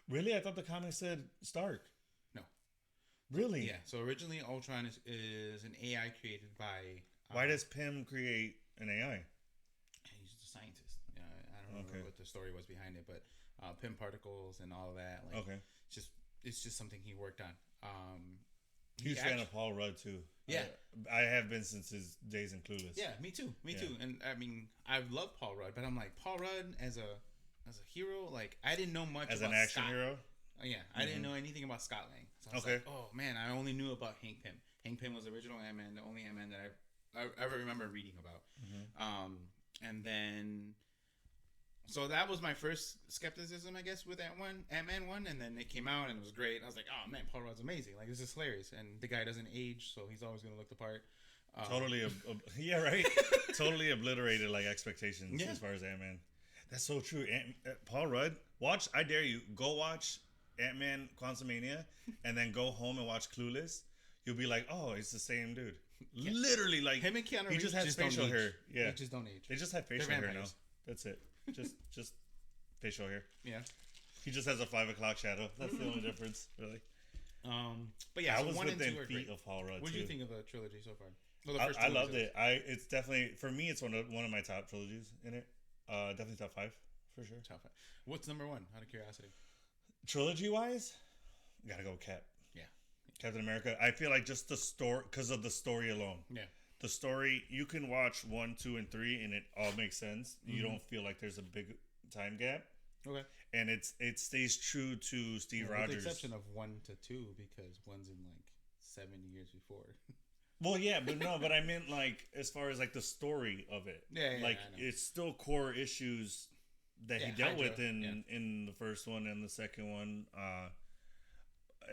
Speaker 1: Really, I thought the comic said Stark.
Speaker 2: No.
Speaker 1: Really?
Speaker 2: Yeah. So originally, Ultron is an AI created by.
Speaker 1: Why does Pym create an AI?
Speaker 2: He's a scientist. I don't remember what the story was behind it, but Pym particles and all of that. It's just something he worked on.
Speaker 1: Huge fan of Paul Rudd too.
Speaker 2: Yeah,
Speaker 1: I have been since his days in Clueless.
Speaker 2: Yeah, me too. And I mean, I love Paul Rudd, but I'm like Paul Rudd as a hero. Like I didn't know much
Speaker 1: as
Speaker 2: about
Speaker 1: an action
Speaker 2: Scott.
Speaker 1: hero.
Speaker 2: Yeah, I didn't know anything about Scott Lang. So I was like, oh man, I only knew about Hank Pym. Hank Pym was the original Ant-Man, the only Ant-Man that I ever remember reading about. And then, so that was my first skepticism, I guess, with Ant-Man 1, and then it came out and it was great. I was like, oh man, Paul Rudd's amazing. Like, this is hilarious. And the guy doesn't age, so he's always going to look the part.
Speaker 1: Totally, yeah, right? Totally obliterated, like, expectations as far as Ant-Man. That's so true. Paul Rudd, I dare you, go watch Ant-Man Quantumania, and then go home and watch Clueless. You'll be like, oh, it's the same dude. Yeah. Literally, like
Speaker 2: him and Keanu Reeves.
Speaker 1: He just has facial hair. Yeah,
Speaker 2: they just don't age.
Speaker 1: They just have facial hair now. That's it. Just facial hair.
Speaker 2: Yeah.
Speaker 1: He just has a 5 o'clock shadow. That's the only difference, really.
Speaker 2: But yeah,
Speaker 1: I was within feet of Paul Rudd.
Speaker 2: What did you think of the trilogy so far?
Speaker 1: Well, I loved it. It's definitely, for me, it's one of my top trilogies in it. Definitely top 5 for sure.
Speaker 2: Top 5. What's number 1? Out of curiosity.
Speaker 1: Trilogy wise, gotta go Cap.
Speaker 3: Yeah.
Speaker 1: Captain America. I feel like just the story, because of the story alone.
Speaker 3: Yeah.
Speaker 1: The story, you can watch 1, 2, and 3, and it all makes sense. You
Speaker 3: Mm-hmm.
Speaker 1: don't feel like there's a big time gap,
Speaker 3: Okay.
Speaker 1: and it stays true to Steve
Speaker 3: With
Speaker 1: Rogers.
Speaker 3: the exception of 1 to 2, because one's in like 70 years before.
Speaker 1: Well, yeah, but no, but I meant like as far as like the story of it.
Speaker 3: Yeah,
Speaker 1: like
Speaker 3: I know.
Speaker 1: it's still core issues that he
Speaker 3: Yeah,
Speaker 1: dealt
Speaker 3: Hydra,
Speaker 1: with in the first one and the second one.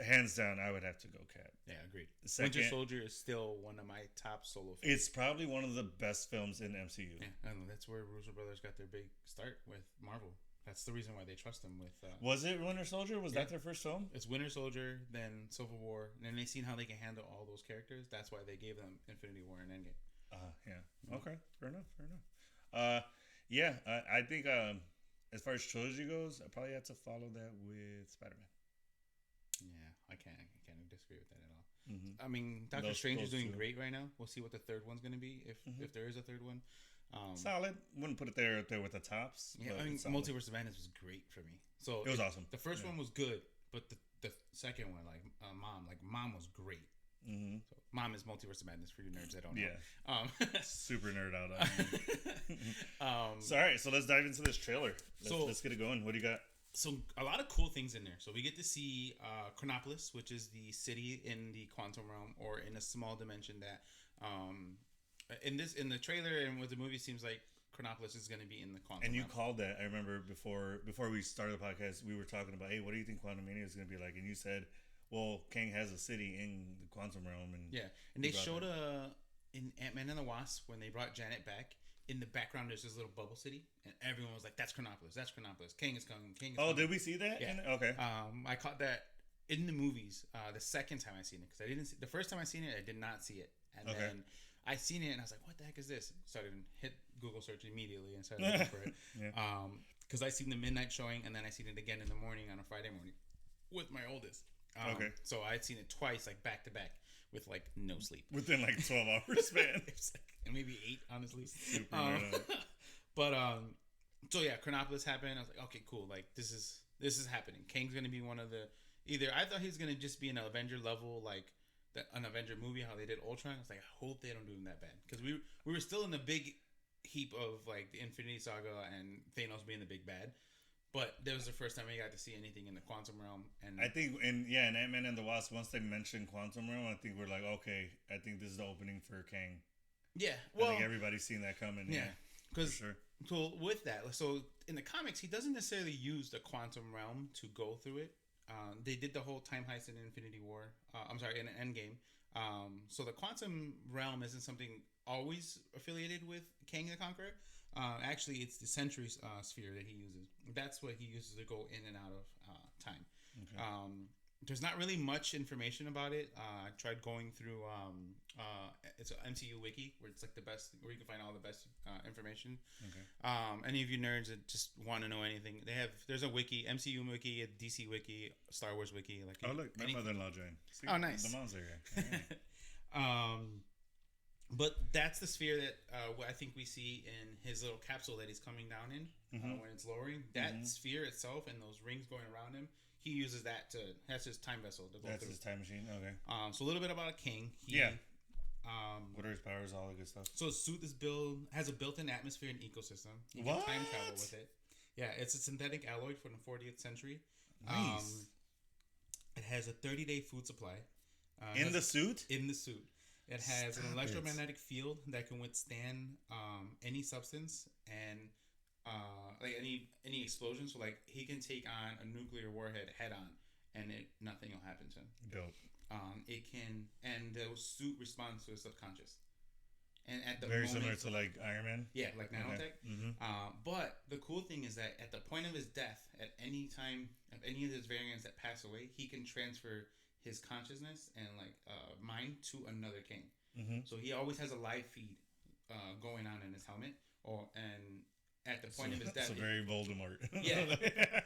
Speaker 1: Hands down, I would have to go Cap.
Speaker 3: Yeah, agreed.
Speaker 1: The second,
Speaker 3: Winter Soldier is still one of my top solo films.
Speaker 1: it's probably one of the best films in MCU.
Speaker 3: Yeah, I know, that's where Russo brothers got their big start with Marvel. That's the reason why they trust them with.
Speaker 1: Was it Winter Soldier? Was
Speaker 3: Yeah.
Speaker 1: that their first film?
Speaker 3: It's Winter Soldier, then Civil War, and then they seen how they can handle all those characters. That's why they gave them Infinity War and Endgame.
Speaker 1: Yeah. Okay. Fair enough. Yeah. I think as far as trilogy goes, I probably have to follow that with Spider-Man.
Speaker 3: Yeah, I can't disagree with that at all.
Speaker 1: Mm-hmm.
Speaker 3: I mean, Doctor
Speaker 1: Those-
Speaker 3: Strange is
Speaker 1: those
Speaker 3: doing
Speaker 1: two.
Speaker 3: great right now. We'll see what the third one's gonna be if there is a third one.
Speaker 1: Solid. Wouldn't put it there with the tops.
Speaker 3: Yeah,
Speaker 1: but
Speaker 3: I mean,
Speaker 1: it's solid.
Speaker 3: Multiverse of Madness was great for me. So
Speaker 1: It was awesome.
Speaker 3: The first
Speaker 1: Yeah.
Speaker 3: one was good, but the second one, Mom was great.
Speaker 1: Mm-hmm.
Speaker 3: So Mom is Multiverse of Madness for you nerds that don't know.
Speaker 1: Yeah. Super nerd out on me.
Speaker 3: Um,
Speaker 1: So all right, so let's dive into this trailer.
Speaker 3: So-
Speaker 1: Let's get it going. What do you got?
Speaker 3: so a lot of cool things in there. So we get to see Chronopolis, which is the city in the quantum realm, or in a small dimension that in the trailer and with the movie seems like Chronopolis is going to be in the quantum
Speaker 1: And you
Speaker 3: realm.
Speaker 1: called that. I remember before we started the podcast, we were talking about, hey, what do you think Quantum Mania is going to be like? And you said, well, Kang has a city in the quantum realm, and
Speaker 3: Yeah, and they
Speaker 1: brought
Speaker 3: showed in Ant-Man and the Wasp when they brought Janet back. In the background, there's this little bubble city, and everyone was like, "That's Chronopolis. That's Chronopolis. Kang is coming. Kang is
Speaker 1: Oh,
Speaker 3: coming."
Speaker 1: did we see that?
Speaker 3: Yeah.
Speaker 1: Okay.
Speaker 3: I caught that in the movies the second time I seen it because I didn't see the first time I seen it. I did not see it, and
Speaker 1: Okay.
Speaker 3: then I seen it and I was like, "What the heck is this?" Started to hit Google search immediately and started looking for it.
Speaker 1: Yeah.
Speaker 3: Because I seen the midnight showing and then I seen it again in the morning on a Friday morning with my oldest.
Speaker 1: Okay.
Speaker 3: So I'd seen it twice, like back to back, with like no sleep.
Speaker 1: Within like 12 hours span.
Speaker 3: It was like, and maybe 8, honestly.
Speaker 1: Super
Speaker 3: Um,
Speaker 1: nerd.
Speaker 3: but so yeah, Chronopolis happened. I was like, okay, cool. Like this is happening. Kang's gonna be one of the I thought he was gonna just be an Avenger level, like an Avenger movie, how they did Ultron. I was like, I hope they don't do him that bad because we were still in the big heap of like the Infinity Saga and Thanos being the big bad. But that was the first time I got to see anything in the quantum realm, and
Speaker 1: I think, in Ant-Man and the Wasp, once they mentioned Quantum Realm, I think we're like, okay, I think this is the opening for Kang.
Speaker 3: yeah,
Speaker 1: I think everybody's seen that coming.
Speaker 3: yeah,
Speaker 1: for
Speaker 3: because
Speaker 1: sure.
Speaker 3: so with that, so in the comics, he doesn't necessarily use the quantum realm to go through it. They did the whole time heist in Infinity War. I'm sorry, in Endgame. So the quantum realm isn't something always affiliated with Kang the Conqueror. Actually, it's the Sentry sphere that he uses. That's what he uses to go in and out of time.
Speaker 1: Okay.
Speaker 3: There's not really much information about it. I tried going through it's an MCU wiki where it's like the best, where you can find all the best information.
Speaker 1: Okay.
Speaker 3: Any of you nerds that just want to know anything, there's a wiki, MCU wiki, a DC wiki, Star Wars wiki. Like
Speaker 1: Oh, look, my
Speaker 3: any-
Speaker 1: mother-in-law joined. See,
Speaker 3: Oh, nice.
Speaker 1: The mom's there. Alright.
Speaker 3: But that's the sphere that I think we see in his little capsule that he's coming down in when it's lowering. That sphere itself and those rings going around him, he uses that's his time vessel to go
Speaker 1: That's
Speaker 3: through.
Speaker 1: his time machine. Okay.
Speaker 3: So a little bit about a king.
Speaker 1: Yeah. What are his powers? All the good stuff.
Speaker 3: So his suit has a built-in atmosphere and ecosystem. You
Speaker 1: What?
Speaker 3: can time travel with it. Yeah, it's a synthetic alloy from the 40th century.
Speaker 1: Nice.
Speaker 3: It has a 30-day food supply.
Speaker 1: In the suit?
Speaker 3: In the suit. It has
Speaker 1: Stop
Speaker 3: an
Speaker 1: it.
Speaker 3: electromagnetic field that can withstand any substance and like any explosion. So like he can take on a nuclear warhead head on, and nothing will happen to him.
Speaker 1: Dope.
Speaker 3: It can, and the suit responds to his subconscious. And at the
Speaker 1: Very
Speaker 3: moment,
Speaker 1: similar to like Iron Man.
Speaker 3: yeah, like nanotech.
Speaker 1: Mm-hmm.
Speaker 3: But the cool thing is that at the point of his death, at any time of any of his variants that pass away, he can transfer his consciousness and like mind to another king.
Speaker 1: Mm-hmm.
Speaker 3: So he always has a live feed going on in his helmet, and at the point of his death,
Speaker 1: So very Voldemort.
Speaker 3: Yeah.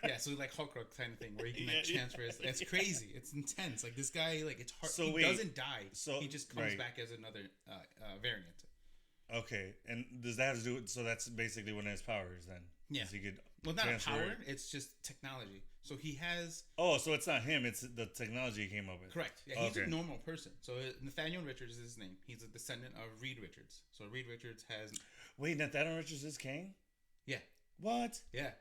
Speaker 3: yeah, so like Hulkrook kind of thing where he can like
Speaker 1: Yeah, yeah.
Speaker 3: transfer. It's crazy. It's intense. Like this guy, like it's hard.
Speaker 1: So
Speaker 3: he
Speaker 1: wait,
Speaker 3: doesn't die.
Speaker 1: so-
Speaker 3: he just comes
Speaker 1: right.
Speaker 3: back as another variant.
Speaker 1: Okay, and does that have to do with? So that's basically one of his powers then.
Speaker 3: Yeah.
Speaker 1: So he could
Speaker 3: Well, not a
Speaker 1: transfer
Speaker 3: power.
Speaker 1: it.
Speaker 3: It's just technology. So he has
Speaker 1: Oh, so it's not him. It's the technology he came up with.
Speaker 3: correct. Yeah, he's
Speaker 1: Okay.
Speaker 3: a normal person. So Nathaniel Richards is his name. He's a descendant of Reed Richards. So Reed Richards has
Speaker 1: Wait, Nathaniel Richards is Kang?
Speaker 3: yeah,
Speaker 1: What?
Speaker 3: yeah.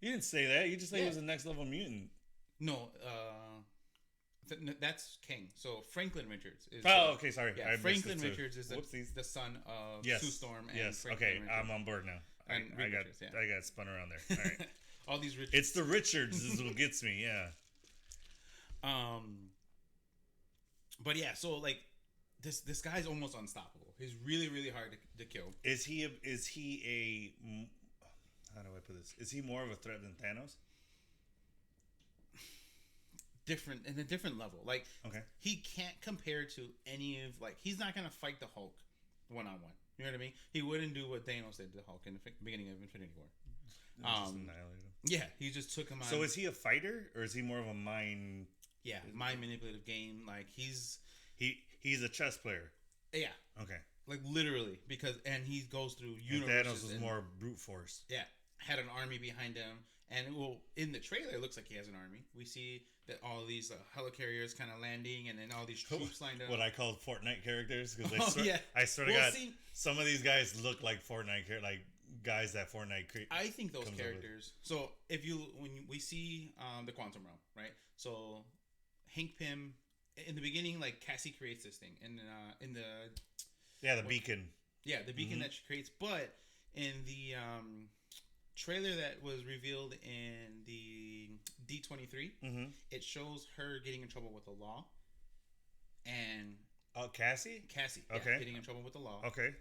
Speaker 1: You didn't say that. You just said he
Speaker 3: Yeah.
Speaker 1: was a next level mutant.
Speaker 3: No, that's King. So Franklin Richards is.
Speaker 1: Oh, okay. Sorry.
Speaker 3: Yeah,
Speaker 1: I missed
Speaker 3: Franklin
Speaker 1: it too.
Speaker 3: Richards is
Speaker 1: Whoopsies.
Speaker 3: the son of
Speaker 1: Yes.
Speaker 3: Sue Storm and
Speaker 1: Yes.
Speaker 3: Franklin
Speaker 1: Okay.
Speaker 3: Richards.
Speaker 1: I'm on board now.
Speaker 3: And
Speaker 1: I
Speaker 3: Reed
Speaker 1: got
Speaker 3: Richards, yeah.
Speaker 1: I got spun around there. All right.
Speaker 3: All these Richards.
Speaker 1: It's the Richards is what gets me. Yeah.
Speaker 3: But yeah, so like this guy's almost unstoppable. He's really really hard to kill.
Speaker 1: Is he a how do I put this? Is he more of a threat than Thanos?
Speaker 3: Different in a different level. Like
Speaker 1: Okay.
Speaker 3: he can't compare to any of like he's not gonna fight the Hulk one on one. You know what I mean? He wouldn't do what Thanos did to the Hulk in the beginning of Infinity War.
Speaker 1: Just annihilate him.
Speaker 3: Yeah, he just took him on.
Speaker 1: So is he a fighter or is he more of a mind?
Speaker 3: yeah, mind manipulative game. Like he's
Speaker 1: He's a chess player.
Speaker 3: yeah,
Speaker 1: Okay.
Speaker 3: like literally because and he goes through
Speaker 1: And
Speaker 3: universes.
Speaker 1: Thanos was
Speaker 3: and-
Speaker 1: more brute force.
Speaker 3: yeah, had an army behind him, and well, in the trailer it looks like he has an army. We see that all these helicarriers kind of landing, and then all these troops lined up.
Speaker 1: What I call Fortnite characters because
Speaker 3: Oh, yeah.
Speaker 1: I sort of
Speaker 3: Well,
Speaker 1: got
Speaker 3: see-
Speaker 1: some of these guys look like Fortnite like guys that Fortnite create.
Speaker 3: I think those
Speaker 1: comes up with.
Speaker 3: characters. So if you we see the quantum realm, right? So Hank Pym in the beginning, like Cassie creates this thing, and in the
Speaker 1: Yeah, the beacon.
Speaker 3: yeah the beacon
Speaker 1: Mm-hmm.
Speaker 3: that she creates, but in the trailer that was revealed in the D23,
Speaker 1: Mm-hmm.
Speaker 3: it shows her getting in trouble with the law, and
Speaker 1: Oh, Cassie.
Speaker 3: Cassie
Speaker 1: Okay.
Speaker 3: getting in trouble with the law.
Speaker 1: Okay.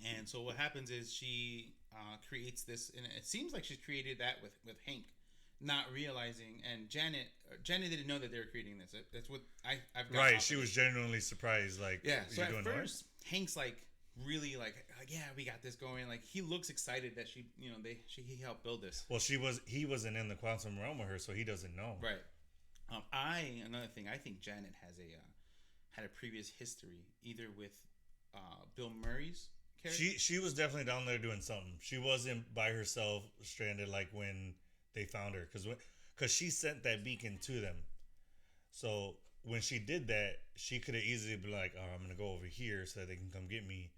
Speaker 3: And so what happens is she creates this, and it seems like she's created that with Hank, not realizing. And Janet didn't know that they were creating this. That's what I've got.
Speaker 1: Right.
Speaker 3: off
Speaker 1: She
Speaker 3: of
Speaker 1: was
Speaker 3: it.
Speaker 1: genuinely surprised. Like,
Speaker 3: Yeah. So
Speaker 1: you're
Speaker 3: at
Speaker 1: doing what?
Speaker 3: first, Hank's like really like yeah, we got this going. Like he looks excited that he helped build this.
Speaker 1: Well, he wasn't in the quantum realm with her, so he doesn't know.
Speaker 3: Right. Another thing. I think Janet has had a previous history either with Bill Murray's character.
Speaker 1: She was definitely down there doing something. She wasn't by herself, stranded like when they found her, because she sent that beacon to them. So when she did that, she could have easily been like, "Oh, I'm gonna go over here so that they can come get me."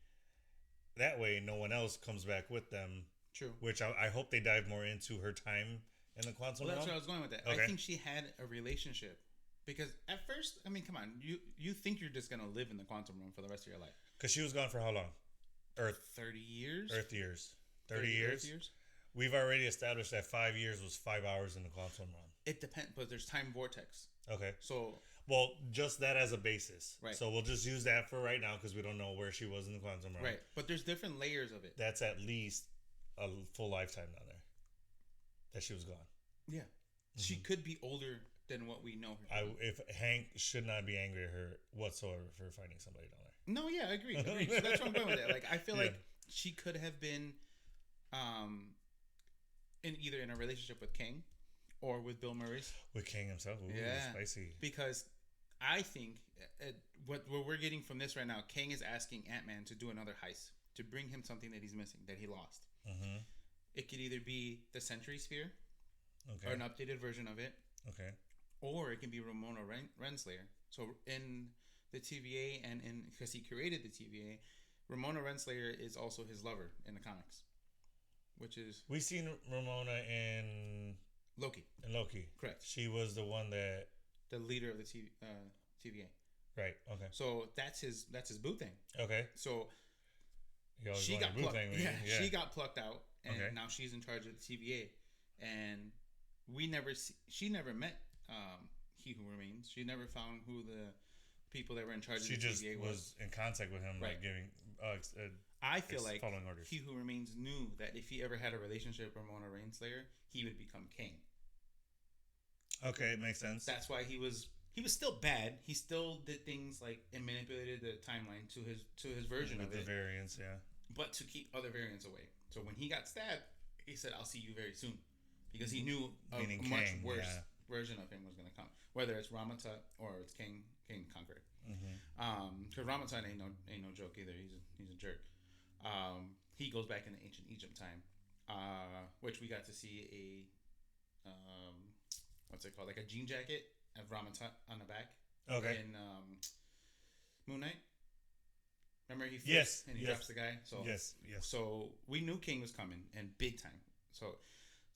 Speaker 1: That way, no one else comes back with them.
Speaker 3: True.
Speaker 1: Which I hope they dive more into her time in the quantum
Speaker 3: Well, that's
Speaker 1: realm.
Speaker 3: where I was going with that.
Speaker 1: Okay.
Speaker 3: I think she had a relationship because at first, I mean, come on, you think you're just gonna live in the quantum realm for the rest of your life?
Speaker 1: Because she was gone for how long? Earth
Speaker 3: 30 years.
Speaker 1: Earth years. 30 years.
Speaker 3: Earth years.
Speaker 1: We've already established that 5 years was 5 hours in the quantum realm.
Speaker 3: It depends, but there's time vortex.
Speaker 1: Okay.
Speaker 3: So
Speaker 1: Well, just that as a basis.
Speaker 3: Right.
Speaker 1: So we'll just use that for right now because we don't know where she was in the quantum realm.
Speaker 3: right, but there's different layers of it.
Speaker 1: That's at least a full lifetime down there that she was gone.
Speaker 3: Yeah, she could be older than what we know her. To be.
Speaker 1: If Hank should not be angry at her whatsoever for finding somebody down there.
Speaker 3: No, yeah, I agree. So that's where I'm going with it. Like, I feel
Speaker 1: Yeah.
Speaker 3: like she could have been, in either in a relationship with King, or with Bill Murray's.
Speaker 1: With King himself. Ooh,
Speaker 3: Yeah.
Speaker 1: spicy.
Speaker 3: Because I think what we're getting from this right now, King is asking Ant-Man to do another heist to bring him something that he's missing, that he lost.
Speaker 1: Mm-hmm.
Speaker 3: It could either be the Century Sphere,
Speaker 1: Okay.
Speaker 3: or an updated version of it,
Speaker 1: Okay.
Speaker 3: or it can be Ramona Renslayer. So in the TVA and because he created the TVA, Ramona Renslayer is also his lover in the comics, which is
Speaker 1: We seen Ramona in
Speaker 3: Loki,
Speaker 1: Loki.
Speaker 3: correct?
Speaker 1: She was the one that.
Speaker 3: The leader of the TVA.
Speaker 1: Right. Okay.
Speaker 3: So that's his boo thing.
Speaker 1: Okay.
Speaker 3: So
Speaker 1: You always
Speaker 3: she
Speaker 1: wanted
Speaker 3: got
Speaker 1: Boo
Speaker 3: plucked.
Speaker 1: thing,
Speaker 3: Yeah,
Speaker 1: yeah.
Speaker 3: she got plucked out, and
Speaker 1: Okay.
Speaker 3: now she's in charge of the TVA. And she never met He Who Remains. She never found who the people that were in charge
Speaker 1: She
Speaker 3: of the
Speaker 1: just
Speaker 3: TVA
Speaker 1: was in contact with him,
Speaker 3: Right.
Speaker 1: like giving.
Speaker 3: I feel like
Speaker 1: following orders.
Speaker 3: He Who Remains knew that if he ever had a relationship with Ramona Renslayer, he would become king.
Speaker 1: Okay, it makes sense.
Speaker 3: That's why he was still bad. He still did things like and manipulated the timeline to his version
Speaker 1: With
Speaker 3: of
Speaker 1: the
Speaker 3: it,
Speaker 1: variants, yeah.
Speaker 3: but to keep other variants away. So when he got stabbed, he said, "I'll see you very soon," because he knew a
Speaker 1: Meaning
Speaker 3: much
Speaker 1: Kang,
Speaker 3: worse
Speaker 1: yeah.
Speaker 3: version of him was going to come, whether it's Ramatut or it's King Conqueror. Because Ramatut ain't no joke either. He's a jerk. He goes back into ancient Egypt time. which we got to see what's it called, like a jean jacket of Ramen on the back.
Speaker 1: Okay.
Speaker 3: In Moon Knight. Remember he flips
Speaker 1: Yes,
Speaker 3: and he
Speaker 1: yes.
Speaker 3: drops the guy. So
Speaker 1: Yes.
Speaker 3: So we knew King was coming and big time. So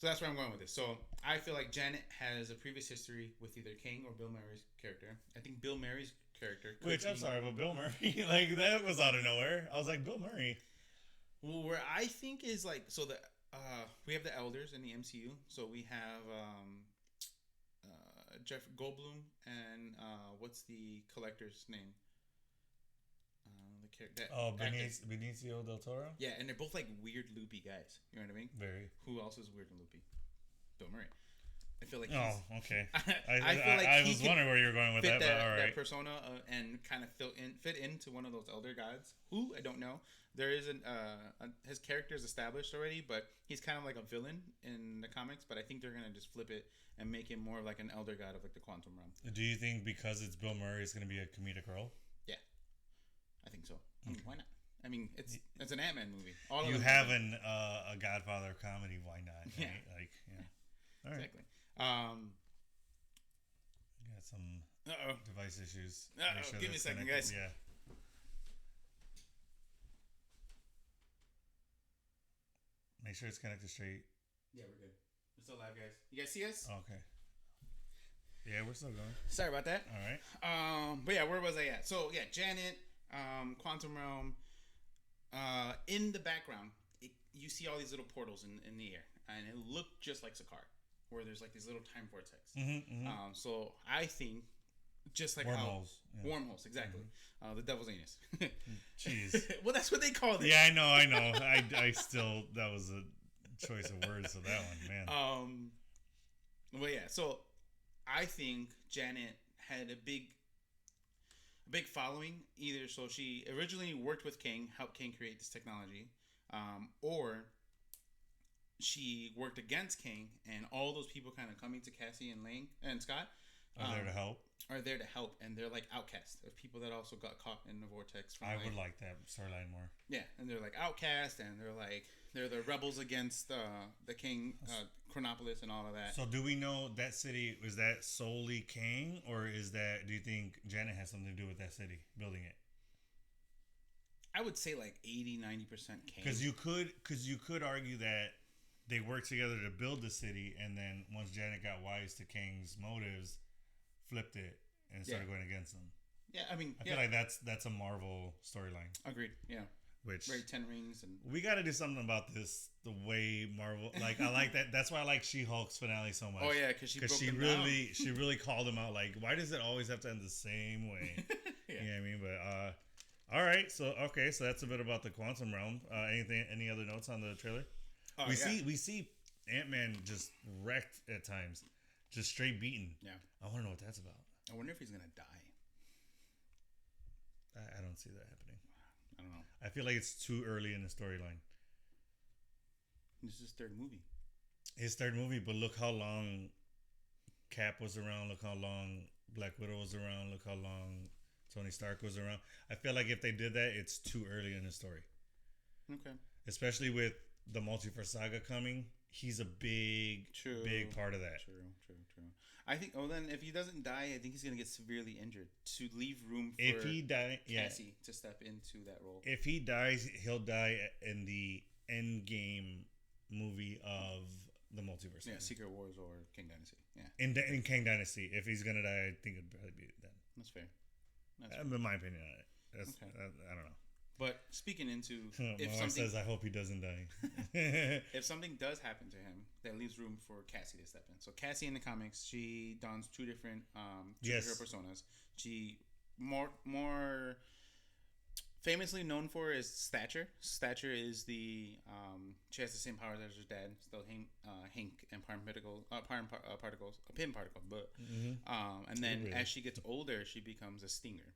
Speaker 3: that's where I'm going with this. So I feel like Janet has a previous history with either King or Bill Murray's character. I think Bill Murray's character.
Speaker 1: Which I'm sorry, but Bill Murray, like that was out of nowhere. I was like, Bill Murray.
Speaker 3: Well, where I think is like, so the we have the elders in the MCU. So we have Jeff Goldblum and what's the collector's name? The character.
Speaker 1: Oh, Benicio del Toro.
Speaker 3: Yeah, and they're both like weird loopy guys. You know what I mean?
Speaker 1: Very.
Speaker 3: Who else is weird and loopy? Bill Murray. I feel like.
Speaker 1: Oh, okay.
Speaker 3: I feel like
Speaker 1: I
Speaker 3: he
Speaker 1: was
Speaker 3: could
Speaker 1: wondering where you were going with
Speaker 3: fit
Speaker 1: that, but all right.
Speaker 3: that persona and kind of fit into one of those elder gods. Who I don't know. There isn't his character is established already, but he's kind of like a villain in the comics. But I think they're gonna just flip it and make him more like an elder god of like the quantum realm.
Speaker 1: Do you think because it's Bill Murray, it's going to be a comedic role?
Speaker 3: Yeah, I think so. I mean, why not? I mean, it's an Ant-Man movie. All
Speaker 1: You
Speaker 3: of them
Speaker 1: have
Speaker 3: are-
Speaker 1: a Godfather comedy. Why not?
Speaker 3: Yeah.
Speaker 1: Right? Like, yeah. All right.
Speaker 3: Exactly.
Speaker 1: Got some
Speaker 3: Uh-oh.
Speaker 1: device issues.
Speaker 3: Uh-oh. Give me a
Speaker 1: that's
Speaker 3: second,
Speaker 1: connected.
Speaker 3: guys.
Speaker 1: Yeah. Make sure it's connected straight.
Speaker 3: Yeah, we're good. We're still live, guys. You guys see us?
Speaker 1: Okay. Yeah, we're still going.
Speaker 3: Sorry about that.
Speaker 1: All right.
Speaker 3: But yeah, where was I at? So yeah, Janet, Quantum Realm. In the background, you see all these little portals in the air, and it looked just like Sakaar, where there's like these little time vortex. So I think just like
Speaker 1: Wormholes.
Speaker 3: how wormholes, exactly. The devil's anus.
Speaker 1: Jeez.
Speaker 3: Well, that's what they called it.
Speaker 1: Yeah, I know. I still, that was a choice of words of that one, man.
Speaker 3: Well, yeah. So I think Janet had a big following. Either so she originally worked with King, helped King create this technology, or she worked against King, and all those people kind of coming to Cassie and Lang and Scott
Speaker 1: Are there to help?
Speaker 3: Are there to help, and they're like outcasts of people that also got caught in the vortex. From
Speaker 1: I would like that storyline more.
Speaker 3: Yeah, and they're like outcasts, and they're the rebels against the King, Chronopolis, and all of that.
Speaker 1: So do we know that city, is that solely King, or do you think Janet has something to do with that city, building it?
Speaker 3: I would say like 80-90% King.
Speaker 1: Because you could argue that they worked together to build the city, and then once Janet got wise to King's motives, flipped it and started going against them.
Speaker 3: Yeah, I mean,
Speaker 1: I feel like that's a Marvel storyline.
Speaker 3: Agreed. Yeah,
Speaker 1: Which
Speaker 3: very 10 Rings, and
Speaker 1: we got to do something about this. The way Marvel, like, I like that. That's why I like She-Hulk's finale so much.
Speaker 3: oh yeah, because
Speaker 1: she really called him out. Like, why does it always have to end the same way?
Speaker 3: Yeah.
Speaker 1: You know what I mean? But all right. So that's a bit about the quantum realm. Any other notes on the trailer?
Speaker 3: Oh,
Speaker 1: we see Ant-Man just wrecked at times, just straight beaten.
Speaker 3: Yeah.
Speaker 1: I want to know what that's about.
Speaker 3: I wonder if he's gonna die.
Speaker 1: I don't see that happening.
Speaker 3: I don't know.
Speaker 1: I feel like it's too early in the storyline.
Speaker 3: This is his third movie.
Speaker 1: His third movie, but look how long Cap was around. Look how long Black Widow was around. Look how long Tony Stark was around. I feel like if they did that, it's too early in the story.
Speaker 3: Okay.
Speaker 1: Especially with the Multiverse Saga coming, he's a big part of that.
Speaker 3: True. I think. Oh, then if he doesn't die, I think he's gonna get severely injured to leave room for
Speaker 1: If he dies,
Speaker 3: Cassie to step into that role.
Speaker 1: If he dies, he'll die in the end game movie of the Multiverse.
Speaker 3: Yeah,
Speaker 1: Saga.
Speaker 3: Secret Wars or King Dynasty. Yeah,
Speaker 1: In King Dynasty, if he's gonna die, I think it'd probably be then.
Speaker 3: that's fair.
Speaker 1: In my opinion on it.
Speaker 3: Okay.
Speaker 1: I don't know.
Speaker 3: But speaking into
Speaker 1: My
Speaker 3: if
Speaker 1: wife
Speaker 3: something
Speaker 1: says, I hope he doesn't die.
Speaker 3: if something does happen to him, that leaves room for Cassie to step in. So Cassie in the comics, she dons two different superhero personas. She more famously known for is Stature. Stature is the she has the same powers as her dad, still Hank and particles, a pin particle. But and then as she gets older, she becomes a Stinger.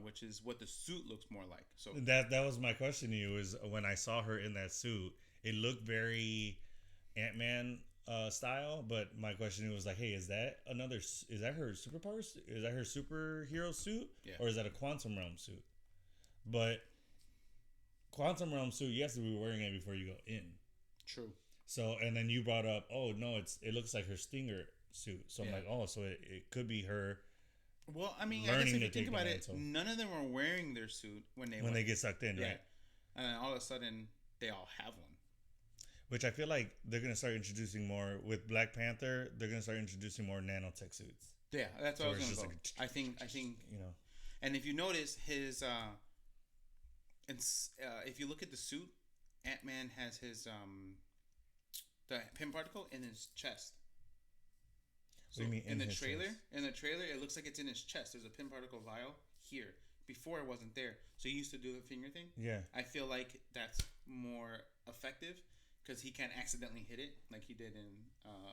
Speaker 3: Which is what the suit looks more like. So
Speaker 1: that was my question to you. Is when I saw her in that suit, it looked very Ant-Man style. But my question was like, hey, is that her superpowers? Is that her superhero suit, or is that a quantum realm suit? But quantum realm suit, you have to be wearing it before you go in.
Speaker 3: True.
Speaker 1: So and then you brought up, oh no, it looks like her Stinger suit. So I'm
Speaker 3: Yeah.
Speaker 1: like, oh, so it could be her
Speaker 3: Well, I mean, I guess
Speaker 1: learning
Speaker 3: if
Speaker 1: to
Speaker 3: you think
Speaker 1: take the
Speaker 3: about it,
Speaker 1: mantle.
Speaker 3: none of them were wearing their suit when they
Speaker 1: when
Speaker 3: went.
Speaker 1: they get sucked in,
Speaker 3: Yeah.
Speaker 1: right?
Speaker 3: And then all of a sudden, they all have one.
Speaker 1: Which I feel like they're gonna start introducing more with Black Panther. They're gonna start introducing more nanotech suits.
Speaker 3: Yeah, that's
Speaker 1: So
Speaker 3: what I was
Speaker 1: it's
Speaker 3: gonna
Speaker 1: just
Speaker 3: go.
Speaker 1: like
Speaker 3: I think,
Speaker 1: You know,
Speaker 3: and if you notice his, if you look at the suit, Ant-Man has his the pin particle in his chest.
Speaker 1: What do you mean
Speaker 3: in
Speaker 1: in
Speaker 3: the
Speaker 1: his
Speaker 3: trailer,
Speaker 1: chest?
Speaker 3: it looks like it's in his chest. There's a pin particle vial here. Before it wasn't there, so he used to do the finger thing.
Speaker 1: yeah.
Speaker 3: I feel like that's more effective because he can't accidentally hit it like he did in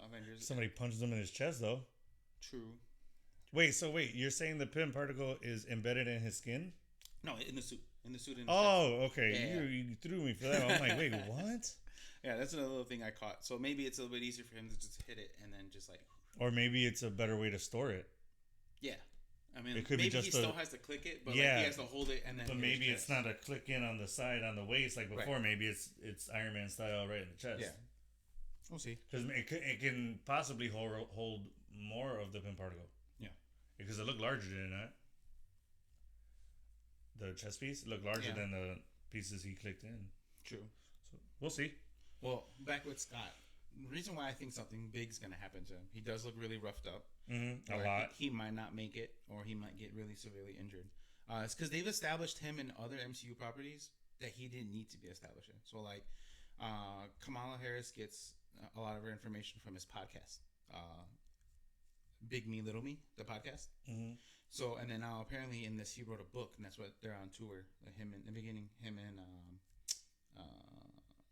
Speaker 3: Avengers.
Speaker 1: Somebody punches him in his chest though.
Speaker 3: True.
Speaker 1: Wait, you're saying the pin particle is embedded in his skin?
Speaker 3: No, in the suit. In the suit. In the chest.
Speaker 1: Oh, okay.
Speaker 3: Yeah.
Speaker 1: You threw me for that. I'm like, wait, what?
Speaker 3: Yeah, that's another little thing I caught. So maybe it's a little bit easier for him to just hit it and then just like.
Speaker 1: Or maybe it's a better way to store it.
Speaker 3: Yeah. I mean,
Speaker 1: It could be
Speaker 3: maybe
Speaker 1: just
Speaker 3: he
Speaker 1: a-
Speaker 3: still has to click it, but
Speaker 1: Yeah.
Speaker 3: like he has to hold it and then.
Speaker 1: But
Speaker 3: hit his
Speaker 1: maybe it's
Speaker 3: chest.
Speaker 1: not a click in on the side on the waist like before.
Speaker 3: Right.
Speaker 1: Maybe it's Iron Man style right in the chest.
Speaker 3: Yeah. We'll see.
Speaker 1: Because it can possibly hold more of the pin particle.
Speaker 3: Yeah.
Speaker 1: Because it looked larger than that. The chest piece looked larger
Speaker 3: Yeah.
Speaker 1: than the pieces he clicked in.
Speaker 3: True.
Speaker 1: So we'll see.
Speaker 3: Well, back with Scott. The reason why I think something big is going to happen to him, he does look really roughed up.
Speaker 1: Mm-hmm. A
Speaker 3: Or
Speaker 1: lot.
Speaker 3: He might not make it, or he might get really severely injured. It's because they've established him in other MCU properties that he didn't need to be established in. So, like, Kamala Harris gets a lot of her information from his podcast, Big Me, Little Me, the podcast.
Speaker 1: Mm-hmm.
Speaker 3: So, and then now apparently in this, he wrote a book, and that's what they're on tour. Him in the beginning, him and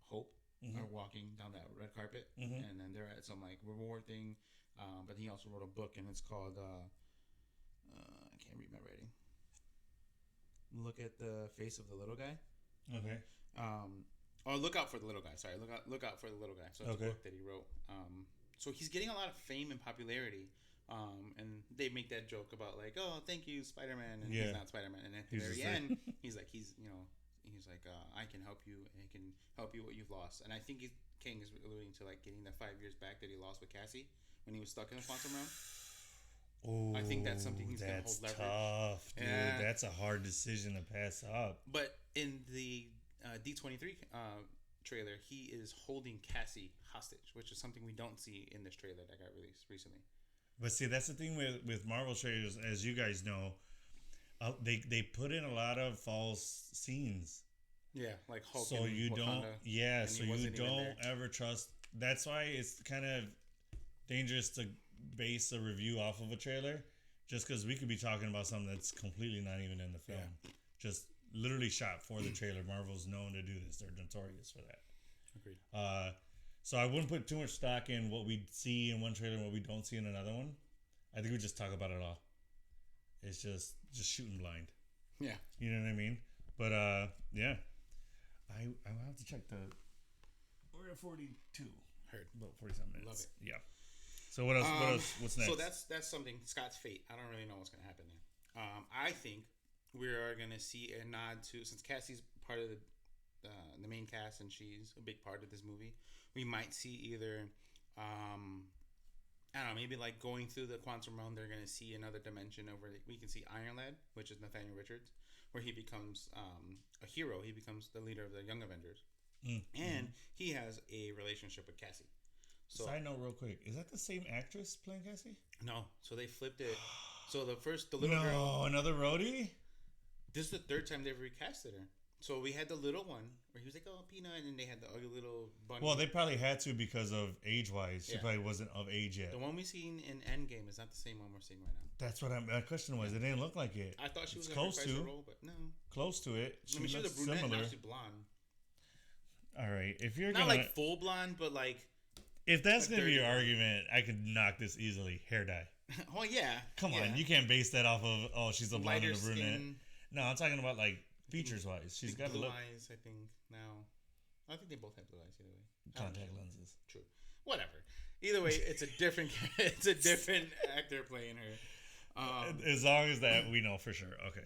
Speaker 3: Hope
Speaker 1: Mm-hmm.
Speaker 3: are walking down that red carpet,
Speaker 1: Mhm.
Speaker 3: and then they're at some like reward thing. But he also wrote a book, and it's called I can't read my writing. Look at the face of the little guy.
Speaker 1: Okay.
Speaker 3: Or look out for the little guy. Sorry, look out for the little guy. So it's
Speaker 1: Okay.
Speaker 3: a book that he wrote. So he's getting a lot of fame and popularity. And they make that joke about like, oh, thank you, Spider-Man, and
Speaker 1: Yeah.
Speaker 3: he's not Spider-Man. And at the
Speaker 1: He's
Speaker 3: very
Speaker 1: just like-
Speaker 3: end, he's like, I can help you, and I can help you what you've lost. And I think King is alluding to like getting the 5 years back that he lost with Cassie when he was stuck in the quantum realm.
Speaker 1: Oh,
Speaker 3: I think that's something he's gonna
Speaker 1: that's
Speaker 3: hold leverage.
Speaker 1: tough, dude.
Speaker 3: Yeah.
Speaker 1: That's a hard decision to pass up.
Speaker 3: But in the D23 trailer, he is holding Cassie hostage, which is something we don't see in this trailer that got released recently.
Speaker 1: But see, that's the thing with Marvel trailers, as you guys know, they put in a lot of false scenes,
Speaker 3: Yeah, like Hulk.
Speaker 1: so
Speaker 3: and
Speaker 1: you don't,
Speaker 3: Wakanda.
Speaker 1: yeah,
Speaker 3: and
Speaker 1: so
Speaker 3: he
Speaker 1: you
Speaker 3: wasn't even
Speaker 1: don't
Speaker 3: there.
Speaker 1: ever trust. That's why it's kind of dangerous to base a review off of a trailer, just because we could be talking about something that's completely not even in the film, just literally shot for the trailer. Marvel's known to do this; they're notorious for that.
Speaker 3: Agreed.
Speaker 1: So I wouldn't put too much stock in what we see in one trailer and what we don't see in another one. I think we just talk about it all. It's just shooting blind.
Speaker 3: Yeah.
Speaker 1: You know what I mean? But yeah. I will have to check the. We're at 42.
Speaker 3: Heard.
Speaker 1: About 47 minutes.
Speaker 3: Love it.
Speaker 1: Yeah. So what else? What else? What's next?
Speaker 3: So that's something. Scott's fate. I don't really know what's gonna happen there. I think we are gonna see a nod to, since Cassie's part of the main cast and she's a big part of this movie. We might see either, I don't know, maybe like going through the quantum realm, they're gonna see another dimension over. We can see Iron Lad, which is Nathaniel Richards, where he becomes a hero. He becomes the leader of the Young Avengers, and he has a relationship with Cassie. So
Speaker 1: Side note, real quick, is that the same actress playing Cassie?
Speaker 3: no, so they flipped it. So the little
Speaker 1: No,
Speaker 3: girl.
Speaker 1: another roadie.
Speaker 3: This is the third time they've recasted her. So we had the little one where he was like, "Oh, Peanut," and then they had the ugly little bunny.
Speaker 1: Well, they probably had to because of age-wise. She
Speaker 3: Yeah.
Speaker 1: probably wasn't of age yet.
Speaker 3: The one we seen in Endgame is not the same one we're seeing right now.
Speaker 1: That's what my question was. It didn't look like it.
Speaker 3: I thought she was
Speaker 1: It's
Speaker 3: going to
Speaker 1: close
Speaker 3: reprise
Speaker 1: to.
Speaker 3: her role, but no.
Speaker 1: Close to it. She
Speaker 3: I mean, she was
Speaker 1: looks
Speaker 3: a brunette,
Speaker 1: similar.
Speaker 3: now she's blonde.
Speaker 1: All right, if you're
Speaker 3: Not
Speaker 1: gonna,
Speaker 3: like full blonde, but like,
Speaker 1: if that's
Speaker 3: a
Speaker 1: gonna be your
Speaker 3: dirty one.
Speaker 1: argument, I could knock this easily. Hair dye.
Speaker 3: oh yeah.
Speaker 1: Come
Speaker 3: yeah.
Speaker 1: on, you can't base that off of she's a blonde
Speaker 3: Lighter
Speaker 1: and a brunette.
Speaker 3: skin,
Speaker 1: No, I'm talking about like features wise. She's
Speaker 3: big
Speaker 1: got to
Speaker 3: blue
Speaker 1: look
Speaker 3: eyes, I think, now. I think they both have blue eyes either way. I don't
Speaker 1: contact
Speaker 3: know.
Speaker 1: lenses.
Speaker 3: True. Whatever. Either way, it's a different it's a different actor playing her.
Speaker 1: As long as that we know for sure. Okay.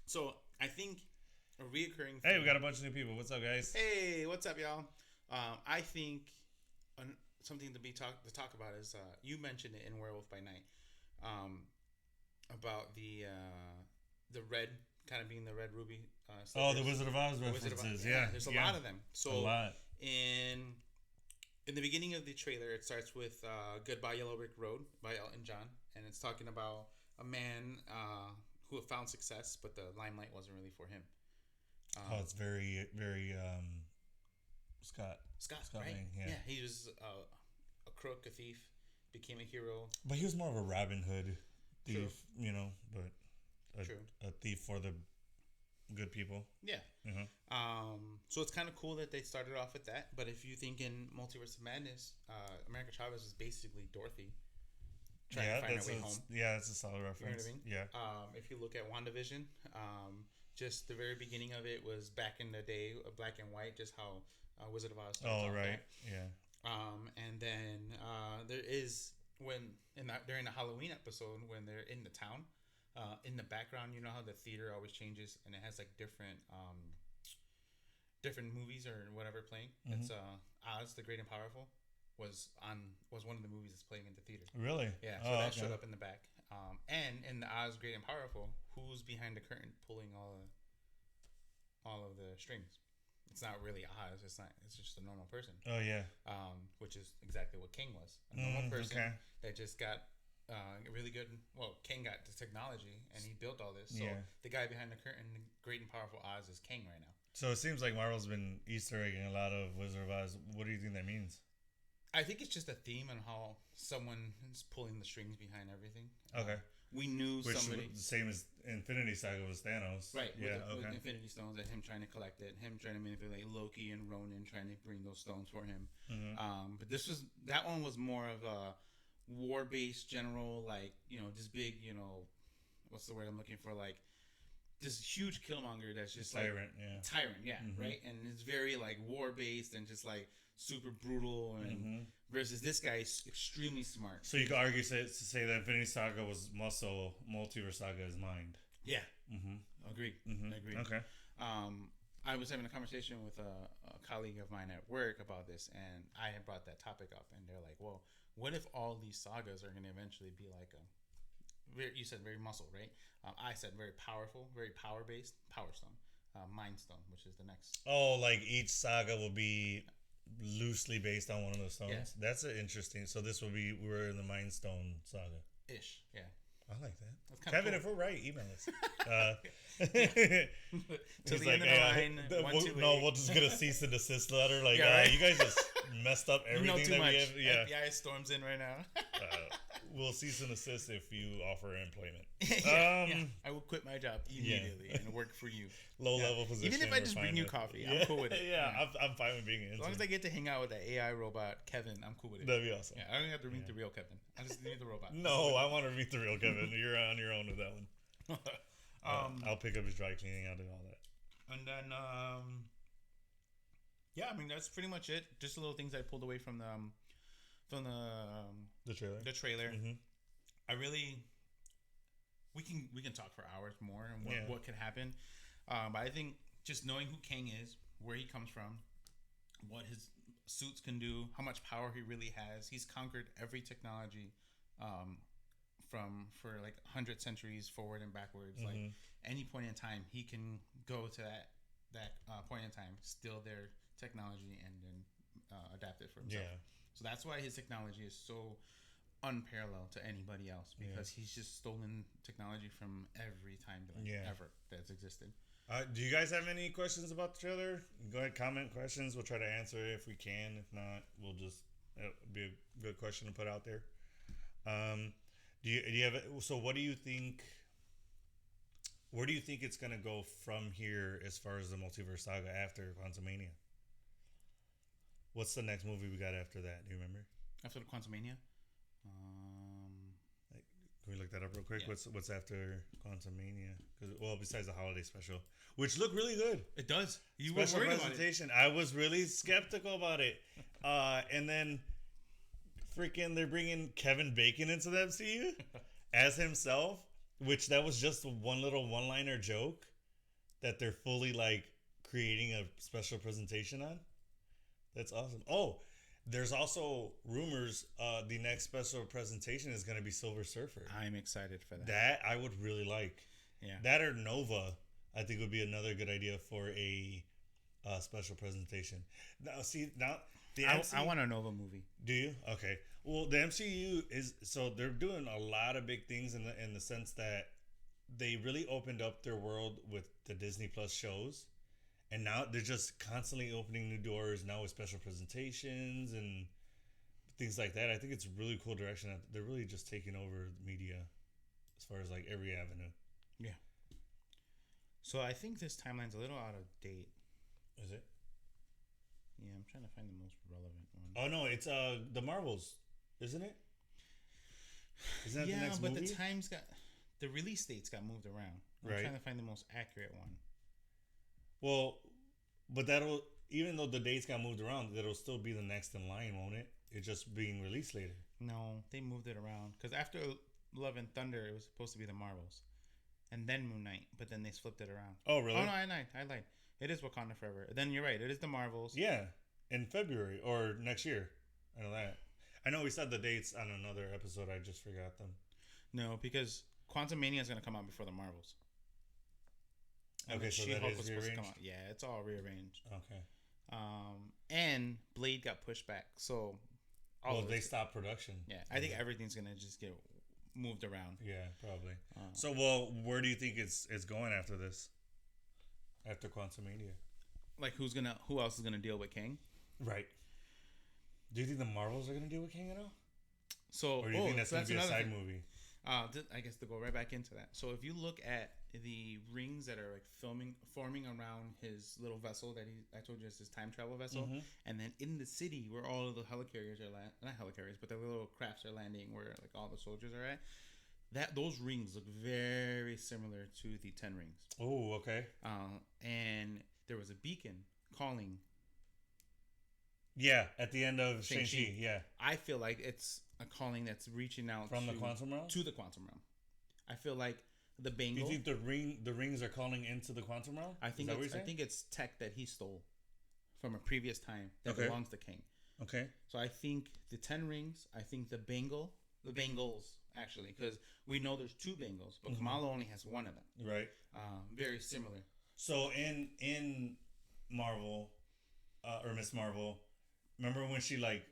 Speaker 3: So I think a reoccurring
Speaker 1: Hey,
Speaker 3: theme-
Speaker 1: we got a bunch of new people. What's up, guys?
Speaker 3: Hey, what's up, y'all? I think something to talk about is you mentioned it in Werewolf by Night, about the red kind of being the red ruby.
Speaker 1: Oh, the Wizard of Oz
Speaker 3: The Wizard of Oz.
Speaker 1: references. Yeah,
Speaker 3: there's a
Speaker 1: yeah.
Speaker 3: lot of them. So
Speaker 1: A lot.
Speaker 3: in the beginning of the trailer, it starts with "Goodbye Yellow Brick Road" by Elton John, and it's talking about a man who had found success, but the limelight wasn't really for him.
Speaker 1: Oh, it's very, very Scott.
Speaker 3: Scott,
Speaker 1: Scott
Speaker 3: right?
Speaker 1: Lang, yeah.
Speaker 3: He was a crook, a thief, became a hero.
Speaker 1: But he was more of a Robin Hood thief,
Speaker 3: True.
Speaker 1: you know, but
Speaker 3: True.
Speaker 1: a thief for the good people.
Speaker 3: Yeah.
Speaker 1: Uh-huh.
Speaker 3: So it's kind of cool that they started off with that. But if you think in Multiverse of Madness, America Chavez is basically Dorothy trying to find her way home.
Speaker 1: Yeah, that's a solid
Speaker 3: You know
Speaker 1: reference.
Speaker 3: what I mean?
Speaker 1: Yeah.
Speaker 3: If you look at WandaVision, just the very beginning of it was back in the day, black and white, just how Wizard of Oz starts
Speaker 1: Oh,
Speaker 3: off
Speaker 1: right.
Speaker 3: that.
Speaker 1: Yeah.
Speaker 3: And then there is during the Halloween episode when they're in the town, in the background, you know how the theater always changes and it has like different movies or whatever playing.
Speaker 1: Mhm.
Speaker 3: It's Oz the Great and Powerful was one of the movies that's playing in the theater.
Speaker 1: Really?
Speaker 3: Yeah, so that showed up in the back. And in the Oz Great and Powerful, who's behind the curtain pulling all of the strings? It's not really Oz. It's not. It's just a normal person.
Speaker 1: Oh, yeah.
Speaker 3: Which is exactly what King was. A normal person
Speaker 1: okay.
Speaker 3: that just got really good. Well, King got the technology and he built all this. So
Speaker 1: Yeah.
Speaker 3: the guy behind the curtain, the Great and Powerful Oz, is King right now.
Speaker 1: So it seems like Marvel's been Easter egging a lot of Wizard of Oz. What do you think that means?
Speaker 3: I think it's just a theme on how someone is pulling the strings behind everything.
Speaker 1: Okay.
Speaker 3: We knew
Speaker 1: Which
Speaker 3: somebody.
Speaker 1: the same as Infinity Saga was Thanos.
Speaker 3: Right,
Speaker 1: Yeah.
Speaker 3: with
Speaker 1: Okay.
Speaker 3: Infinity Stones and him trying to collect it, him trying to manipulate Loki and Ronan trying to bring those stones for him.
Speaker 1: Mhm.
Speaker 3: But that one was more of a war-based general, like, this big, what's the word I'm looking for, like this huge Killmonger that's just
Speaker 1: Tyrant. Yeah.
Speaker 3: tyrant, yeah,
Speaker 1: Mhm.
Speaker 3: right, and it's very like war-based and just like super brutal, and
Speaker 1: Mhm.
Speaker 3: versus this guy is extremely smart.
Speaker 1: So you could argue to say that Infinity Saga was muscle, Multiverse Saga is mind.
Speaker 3: Yeah,
Speaker 1: Mm-hmm.
Speaker 3: agreed.
Speaker 1: Mm-hmm.
Speaker 3: Agreed.
Speaker 1: Okay.
Speaker 3: I was having a conversation with a colleague of mine at work about this, and I had brought that topic up, and they're like, "Well, what if all these sagas are going to eventually be like you said very muscle, right? I said very powerful, very power-based, Power Stone, Mind Stone, which is the next.
Speaker 1: Oh, like each saga will be loosely based on one of those stones.
Speaker 3: Yeah.
Speaker 1: That's an interesting. So this will be we're in the Mind Stone saga.
Speaker 3: Ish, yeah.
Speaker 1: I like that.
Speaker 3: That's kinda
Speaker 1: Kevin,
Speaker 3: cool.
Speaker 1: if we're right, email us.
Speaker 3: To
Speaker 1: He's
Speaker 3: the end of the line,
Speaker 1: we'll just get a cease and desist letter. Like,
Speaker 3: Yeah, right.
Speaker 1: you guys just messed up
Speaker 3: You know
Speaker 1: everything
Speaker 3: too
Speaker 1: that
Speaker 3: much.
Speaker 1: we have. Yeah,
Speaker 3: FBI storms in right now.
Speaker 1: we'll cease and desist if you offer employment.
Speaker 3: Yeah. I will quit my job immediately and work for you.
Speaker 1: Low level position.
Speaker 3: Even if I just bring you
Speaker 1: refinement.
Speaker 3: coffee, I'm cool with it.
Speaker 1: Yeah, I'm fine with being an
Speaker 3: As long as I get to hang out with that AI robot, Kevin, I'm cool with it.
Speaker 1: That'd be awesome.
Speaker 3: Yeah, I don't have to meet the real Kevin. I just need the robot.
Speaker 1: No, I want to meet the real Kevin. You're on your own with that one. I'll pick up his dry cleaning. I'll do all that.
Speaker 3: And then, yeah, I mean that's pretty much it. Just the little things I pulled away from the
Speaker 1: The trailer.
Speaker 3: the trailer.
Speaker 1: Mm-hmm.
Speaker 3: I really, we can talk for hours more and what could happen. But I think just knowing who Kang is, where he comes from, what his suits can do, how much power he really has. He's conquered every technology for like 100 centuries forward and backwards.
Speaker 1: Mm-hmm.
Speaker 3: Like any point in time, he can go to that point in time, steal their technology, and then adapt it for himself.
Speaker 1: Yeah.
Speaker 3: So that's why his technology is so unparalleled to anybody else, because he's just stolen technology from every time ever that's existed.
Speaker 1: Do you guys have any questions about the trailer? Go ahead, comment questions. We'll try to answer it if we can. If not, it'll be a good question to put out there. Do you have? So, what do you think? Where do you think it's gonna go from here as far as the Multiverse Saga after Quantumania? What's the next movie we got after that? Do you remember?
Speaker 3: After the Quantumania,
Speaker 1: Can we look that up real quick?
Speaker 3: Yeah.
Speaker 1: What's after Quantumania? Besides the holiday special, which looked really good.
Speaker 3: it does. You
Speaker 1: Special
Speaker 3: were worried about it.
Speaker 1: presentation. I was really skeptical about it. And then freaking they're bringing Kevin Bacon into the MCU as himself, which that was just one little one-liner joke that they're fully like creating a special presentation on. That's awesome. Oh, There's also rumors the next special presentation is going to be Silver Surfer.
Speaker 3: I'm excited for that.
Speaker 1: That I would really like.
Speaker 3: Yeah.
Speaker 1: That or Nova, I think would be another good idea for a special presentation. Now, see, now the
Speaker 3: I want a Nova movie.
Speaker 1: Do you? Okay. Well, the MCU is so they're doing a lot of big things in the sense that they really opened up their world with the Disney Plus shows, and now they're just constantly opening new doors now with special presentations and things like that. I think it's a really cool direction. They're really just taking over the media as far as like every avenue.
Speaker 3: Yeah. So I think this timeline's a little out of date.
Speaker 1: Is it?
Speaker 3: Yeah, I'm trying to find the most relevant one.
Speaker 1: Oh no, it's the Marvels, isn't it? Isn't that
Speaker 3: yeah,
Speaker 1: the next
Speaker 3: but
Speaker 1: movie?
Speaker 3: the release dates got moved around. I'm
Speaker 1: Right.
Speaker 3: trying to find the most accurate one.
Speaker 1: Well, but that'll even though the dates got moved around, that'll still be the next in line, won't it? It's just being released later.
Speaker 3: No, they moved it around because after Love and Thunder, it was supposed to be the Marvels, and then Moon Knight, but then they flipped it around.
Speaker 1: Oh really?
Speaker 3: Oh no, I lied. It is Wakanda Forever. Then you're right. It is the Marvels.
Speaker 1: Yeah, in February or next year. I know that. I know we said the dates on another episode. I just forgot them.
Speaker 3: No, because Quantum Mania is gonna come out before the Marvels. And
Speaker 1: Okay,
Speaker 3: then
Speaker 1: so
Speaker 3: She-Hulk
Speaker 1: that is
Speaker 3: was supposed to come
Speaker 1: rearranged?
Speaker 3: out. Yeah, it's all rearranged.
Speaker 1: Okay.
Speaker 3: And Blade got pushed back, so
Speaker 1: Well,
Speaker 3: of
Speaker 1: they
Speaker 3: it's-
Speaker 1: stopped production.
Speaker 3: Yeah, I think everything's gonna just get moved around.
Speaker 1: Yeah, probably.
Speaker 3: Uh,
Speaker 1: So, well, where do you think it's going after this? After Quantumania?
Speaker 3: Like who else is gonna deal with King?
Speaker 1: Right. Do you think the Marvels are gonna deal with King at all?
Speaker 3: So,
Speaker 1: Or do you think that's gonna be a
Speaker 3: another
Speaker 1: side
Speaker 3: thing.
Speaker 1: movie?
Speaker 3: I guess to go right back into that. So if you look at the rings that are like forming around his little vessel that I told you is his time travel vessel,
Speaker 1: Mhm.
Speaker 3: and then in the city where all of the helicarriers are not helicarriers, but the little crafts are landing where like all the soldiers are at. Those rings look very similar to the 10 rings.
Speaker 1: Oh, okay.
Speaker 3: And there was a beacon calling.
Speaker 1: Yeah, at the end of
Speaker 3: Shang-Chi.
Speaker 1: Shang-Chi, yeah.
Speaker 3: I feel like it's a calling that's reaching out
Speaker 1: From the quantum realm?
Speaker 3: to the quantum realm. I feel like the
Speaker 1: Do
Speaker 3: bangle.
Speaker 1: you think the rings are calling into the quantum realm?
Speaker 3: I think
Speaker 1: Is that what
Speaker 3: it's,
Speaker 1: you're
Speaker 3: I
Speaker 1: saying?
Speaker 3: think it's tech that he stole from a previous time that
Speaker 1: Okay.
Speaker 3: belongs to King.
Speaker 1: Okay.
Speaker 3: So I think the 10 rings. I think the bangles actually, because we know there's 2 bangles, but Kamala only has one of them.
Speaker 1: Right.
Speaker 3: Very similar.
Speaker 1: So in Marvel, or Miss Marvel, remember when she like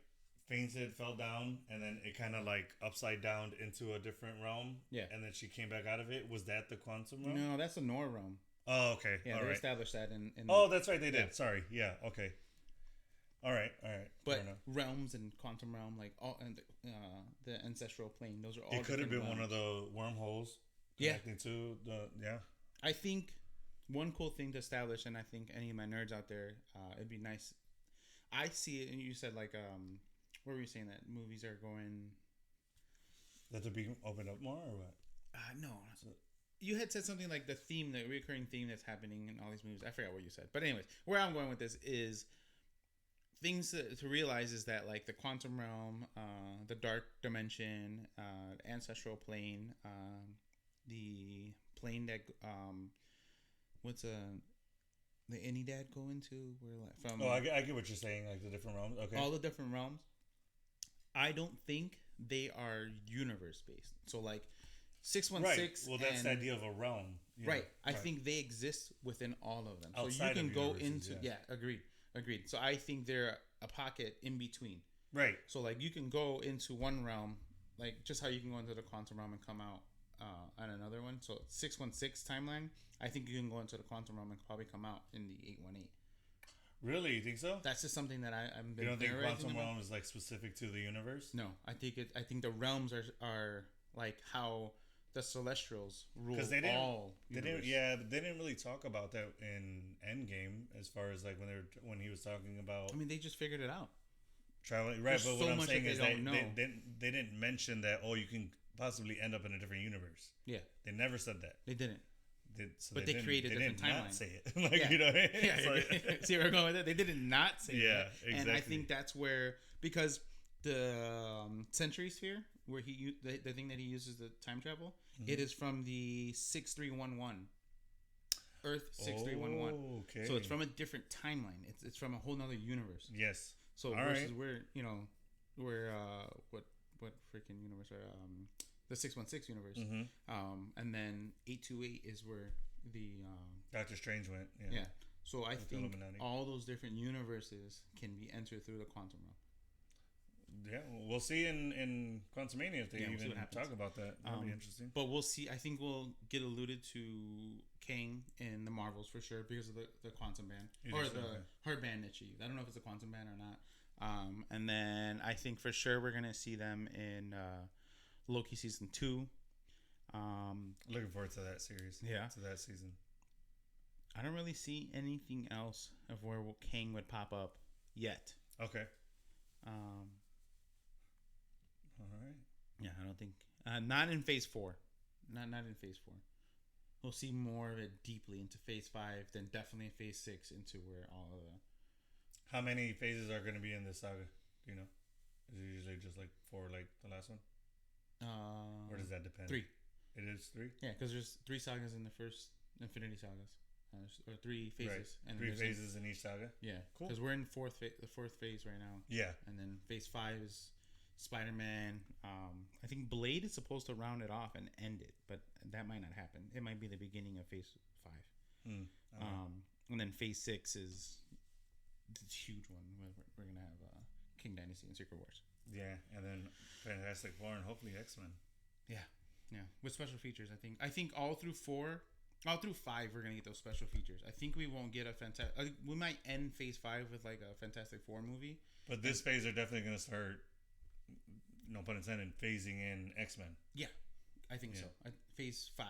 Speaker 1: fainted, fell down, and then it kind of like upside down into a different realm?
Speaker 3: Yeah.
Speaker 1: And then she came back out of it. Was that the quantum realm?
Speaker 3: No, that's the Nor realm.
Speaker 1: Oh, okay.
Speaker 3: Yeah,
Speaker 1: All
Speaker 3: they
Speaker 1: right.
Speaker 3: established that in
Speaker 1: Oh, that's right. They did.
Speaker 3: Yeah.
Speaker 1: Sorry. Yeah. Okay. All right. All right.
Speaker 3: but
Speaker 1: Fair enough.
Speaker 3: realms and quantum realm, like all and the ancestral plane, those are all.
Speaker 1: It could have
Speaker 3: different
Speaker 1: been one of
Speaker 3: realms.
Speaker 1: the wormholes
Speaker 3: Yeah.
Speaker 1: connecting to the
Speaker 3: I think one cool thing to establish, and I think any of my nerds out there, it'd be nice. I see it, and you said like, what were you saying that movies are going?
Speaker 1: that to be opened up more or what?
Speaker 3: No, you had said something like the recurring theme that's happening in all these movies. I forgot what you said, but anyways, where I'm going with this is things to realize is that like the quantum realm, the dark dimension, ancestral plane, the plane that what's the any dad go into where like from
Speaker 1: Oh, I get what you're saying. Like the different realms. Okay.
Speaker 3: all the different realms. I don't think they are universe based. So like 616.
Speaker 1: Right. Well, that's the idea of a realm. you know.
Speaker 3: Right. I think they exist within all of them. So
Speaker 1: Outside
Speaker 3: you
Speaker 1: of
Speaker 3: can go
Speaker 1: universes,
Speaker 3: into
Speaker 1: yeah.
Speaker 3: agreed. So I think they're a pocket in between.
Speaker 1: Right.
Speaker 3: So like you can go into one realm, like just how you can go into the quantum realm and come out on another one. So 616 timeline, I think you can go into the quantum realm and probably come out in the 818.
Speaker 1: Really? You think so?
Speaker 3: That's just something that I'm.
Speaker 1: You don't think
Speaker 3: theorizing
Speaker 1: quantum
Speaker 3: about.
Speaker 1: realm is like specific to the universe?
Speaker 3: No, I think it. I think the realms are like how the Celestials rule
Speaker 1: Because they didn't.
Speaker 3: all.
Speaker 1: They didn't.
Speaker 3: universe.
Speaker 1: Yeah, they didn't really talk about that in Endgame as far as like when he was talking about
Speaker 3: I mean, they just figured it out.
Speaker 1: traveling. Right,
Speaker 3: there's
Speaker 1: but
Speaker 3: so
Speaker 1: what I'm
Speaker 3: much
Speaker 1: saying
Speaker 3: that
Speaker 1: is
Speaker 3: they
Speaker 1: they,
Speaker 3: don't know.
Speaker 1: they didn't mention that. Oh, you can possibly end up in a different universe.
Speaker 3: Yeah,
Speaker 1: They never said that.
Speaker 3: they didn't.
Speaker 1: So
Speaker 3: But they
Speaker 1: didn't-
Speaker 3: created
Speaker 1: they
Speaker 3: different
Speaker 1: did not
Speaker 3: timelines.
Speaker 1: say it. Like
Speaker 3: Yeah.
Speaker 1: you know.
Speaker 3: Yeah,
Speaker 1: It's like-
Speaker 3: see where we're going with it? They did not say
Speaker 1: Yeah,
Speaker 3: that. And I
Speaker 1: exactly.
Speaker 3: think that's where, because the Century Sphere, where the thing that he uses the time travel,
Speaker 1: Mm-hmm.
Speaker 3: it is from the 6311. Earth 6311.
Speaker 1: Oh, okay.
Speaker 3: So it's from a different timeline. It's from a whole nother universe.
Speaker 1: Yes.
Speaker 3: So
Speaker 1: All
Speaker 3: versus
Speaker 1: right.
Speaker 3: we're what freaking universe are the 616 universe. And then 828 is where the
Speaker 1: Doctor Strange went.
Speaker 3: yeah. So I
Speaker 1: With the
Speaker 3: think
Speaker 1: Illuminati.
Speaker 3: all those different universes can be entered through the quantum realm.
Speaker 1: Yeah, we'll see in Quantumania if they
Speaker 3: Yeah, we'll see
Speaker 1: even
Speaker 3: what happens.
Speaker 1: talk about that. That'll be interesting.
Speaker 3: But we'll see. I think we'll get alluded to Kang in the Marvels for sure because of the quantum band
Speaker 1: You
Speaker 3: or
Speaker 1: just said
Speaker 3: the her band achieved. I don't know if it's a quantum band or not. And then I think for sure we're gonna see them in Loki season 2.
Speaker 1: Looking forward to that series.
Speaker 3: Yeah.
Speaker 1: To that season.
Speaker 3: I don't really see anything else of where Kang would pop up yet.
Speaker 1: Okay.
Speaker 3: Um,
Speaker 1: All right.
Speaker 3: yeah, I don't think not in Phase 4. Not in Phase 4. We'll see more of it deeply into Phase 5, then definitely in Phase 6 into where all of the.
Speaker 1: How many phases are going to be in this saga? Do you know? Is it usually just like 4, like the last one, or does that depend?
Speaker 3: 3.
Speaker 1: It is 3.
Speaker 3: Yeah, because there's 3 sagas in the first Infinity Sagas, or 3 phases,
Speaker 1: Right.
Speaker 3: and
Speaker 1: 3
Speaker 3: there's
Speaker 1: phases in each saga.
Speaker 3: Yeah,
Speaker 1: Cool.
Speaker 3: because we're in the fourth phase right now,
Speaker 1: Yeah.
Speaker 3: and then Phase 5 is Spider-Man. I think Blade is supposed to round it off and end it, but that might not happen. It might be the beginning of Phase 5. And then Phase 6 is this huge one where we're gonna have King Dynasty and Secret Wars.
Speaker 1: Yeah, and then Fantastic Four and hopefully X-Men.
Speaker 3: Yeah, with special features. I think all through 5 we're gonna get those special features. I think we won't get a fantastic. We might end Phase 5 with like a Fantastic Four movie.
Speaker 1: But this phase are definitely going to start, no pun intended, phasing in X-Men.
Speaker 3: Yeah, I think
Speaker 1: Yeah.
Speaker 3: so. Phase 5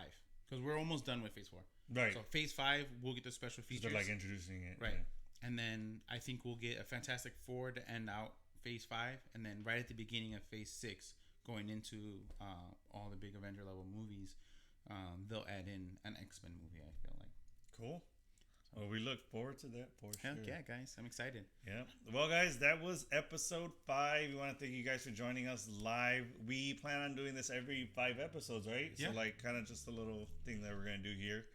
Speaker 3: because we're almost done with Phase 4.
Speaker 1: Right.
Speaker 3: So Phase 5 we'll get the special
Speaker 1: 'Cause
Speaker 3: features.
Speaker 1: they're like introducing it.
Speaker 3: Right.
Speaker 1: Yeah.
Speaker 3: And then I think we'll get a Fantastic Four to end out Phase 5, and then right at the beginning of Phase 6, going into all the big Avenger level movies, they'll add in an X-Men movie. I feel like.
Speaker 1: Cool. Well, we look forward to that for sure.
Speaker 3: Heck yeah, guys! I'm excited.
Speaker 1: Yeah. Well, guys, that was episode 5. We want to thank you guys for joining us live. We plan on doing this every 5 episodes, right?
Speaker 3: Yeah.
Speaker 1: So, like, kind of just a little thing that we're going to do here.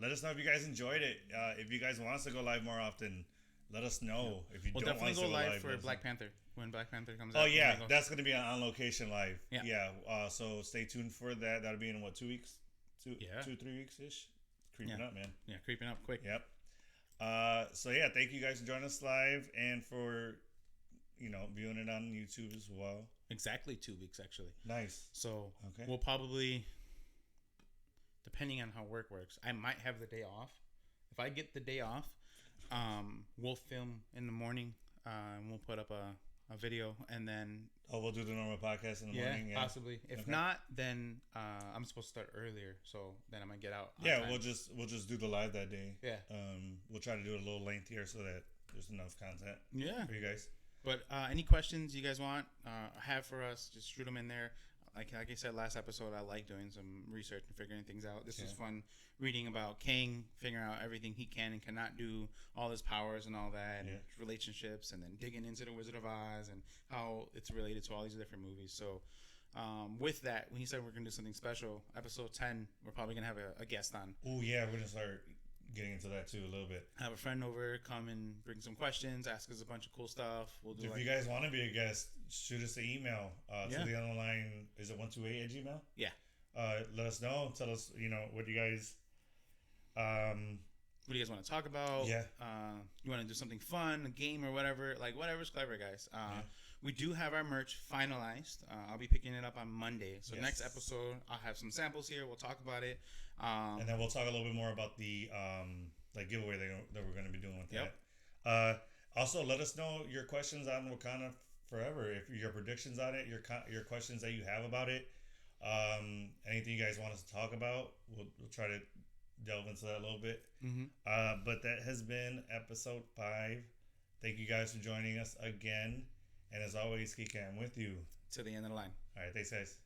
Speaker 1: Let us know if you guys enjoyed it. If you guys want us to go live more often, let us know. If you
Speaker 3: We'll
Speaker 1: don't want
Speaker 3: definitely
Speaker 1: us
Speaker 3: go
Speaker 1: to go
Speaker 3: live
Speaker 1: live,
Speaker 3: for
Speaker 1: let us
Speaker 3: Black
Speaker 1: know.
Speaker 3: Panther when Black Panther comes
Speaker 1: Oh,
Speaker 3: out.
Speaker 1: yeah.
Speaker 3: We'll go-
Speaker 1: That's going to be on location live.
Speaker 3: Yeah.
Speaker 1: So, stay tuned for that. That'll be in, 2 weeks? 2,
Speaker 3: Yeah.
Speaker 1: 3 weeks-ish? Creeping
Speaker 3: Yeah.
Speaker 1: up, man.
Speaker 3: yeah, creeping up quick.
Speaker 1: Yep. So yeah, thank you guys for joining us live and for viewing it on YouTube as well.
Speaker 3: Exactly 2 weeks actually.
Speaker 1: Nice.
Speaker 3: So
Speaker 1: Okay.
Speaker 3: we'll probably, depending on how work works, I might have the day off. If I get the day off, we'll film in the morning. And we'll put up a video, and then
Speaker 1: We'll do the normal podcast in the morning. Yeah.
Speaker 3: possibly. If
Speaker 1: Okay.
Speaker 3: not, then I'm supposed to start earlier, so then I might get out. on
Speaker 1: Yeah,
Speaker 3: time.
Speaker 1: we'll just do the live that day.
Speaker 3: Yeah.
Speaker 1: We'll try to do it a little lengthier so that there's enough content
Speaker 3: Yeah.
Speaker 1: for you guys.
Speaker 3: But any questions you guys want have for us, just shoot them in there. Like I said last episode, I like doing some research and figuring things out. This was fun reading about Kang, figuring out everything he can and cannot do, all his powers and all that, and relationships, and then digging into the Wizard of Oz and how it's related to all these different movies. So with that, when he said we're going to do something special, episode 10, we're probably going to have a guest on.
Speaker 1: Oh yeah, we're gonna start getting into that too a little bit.
Speaker 3: Have a friend over, come and bring some questions, ask us a bunch of cool stuff. We'll do
Speaker 1: If you guys want to be a guest, shoot us an email to the online. Is it 128@gmail.com?
Speaker 3: Yeah.
Speaker 1: Let us know. Tell us, what you guys.
Speaker 3: What do you guys want to talk about?
Speaker 1: Yeah.
Speaker 3: You want to do something fun, a game or whatever? Like, whatever's clever, guys. We do have our merch finalized. I'll be picking it up on Monday. So next episode, I'll have some samples here. We'll talk about it.
Speaker 1: And then we'll talk a little bit more about the giveaway that we're going to be doing with that. Also, let us know your questions on Wakanda Forever. If your predictions on it, your questions that you have about it, anything you guys want us to talk about, we'll try to delve into that a little bit. But that has been episode 5. Thank you guys for joining us again. And as always, Kika, I'm with you.
Speaker 3: To the end of the line.
Speaker 1: All right, thanks, guys.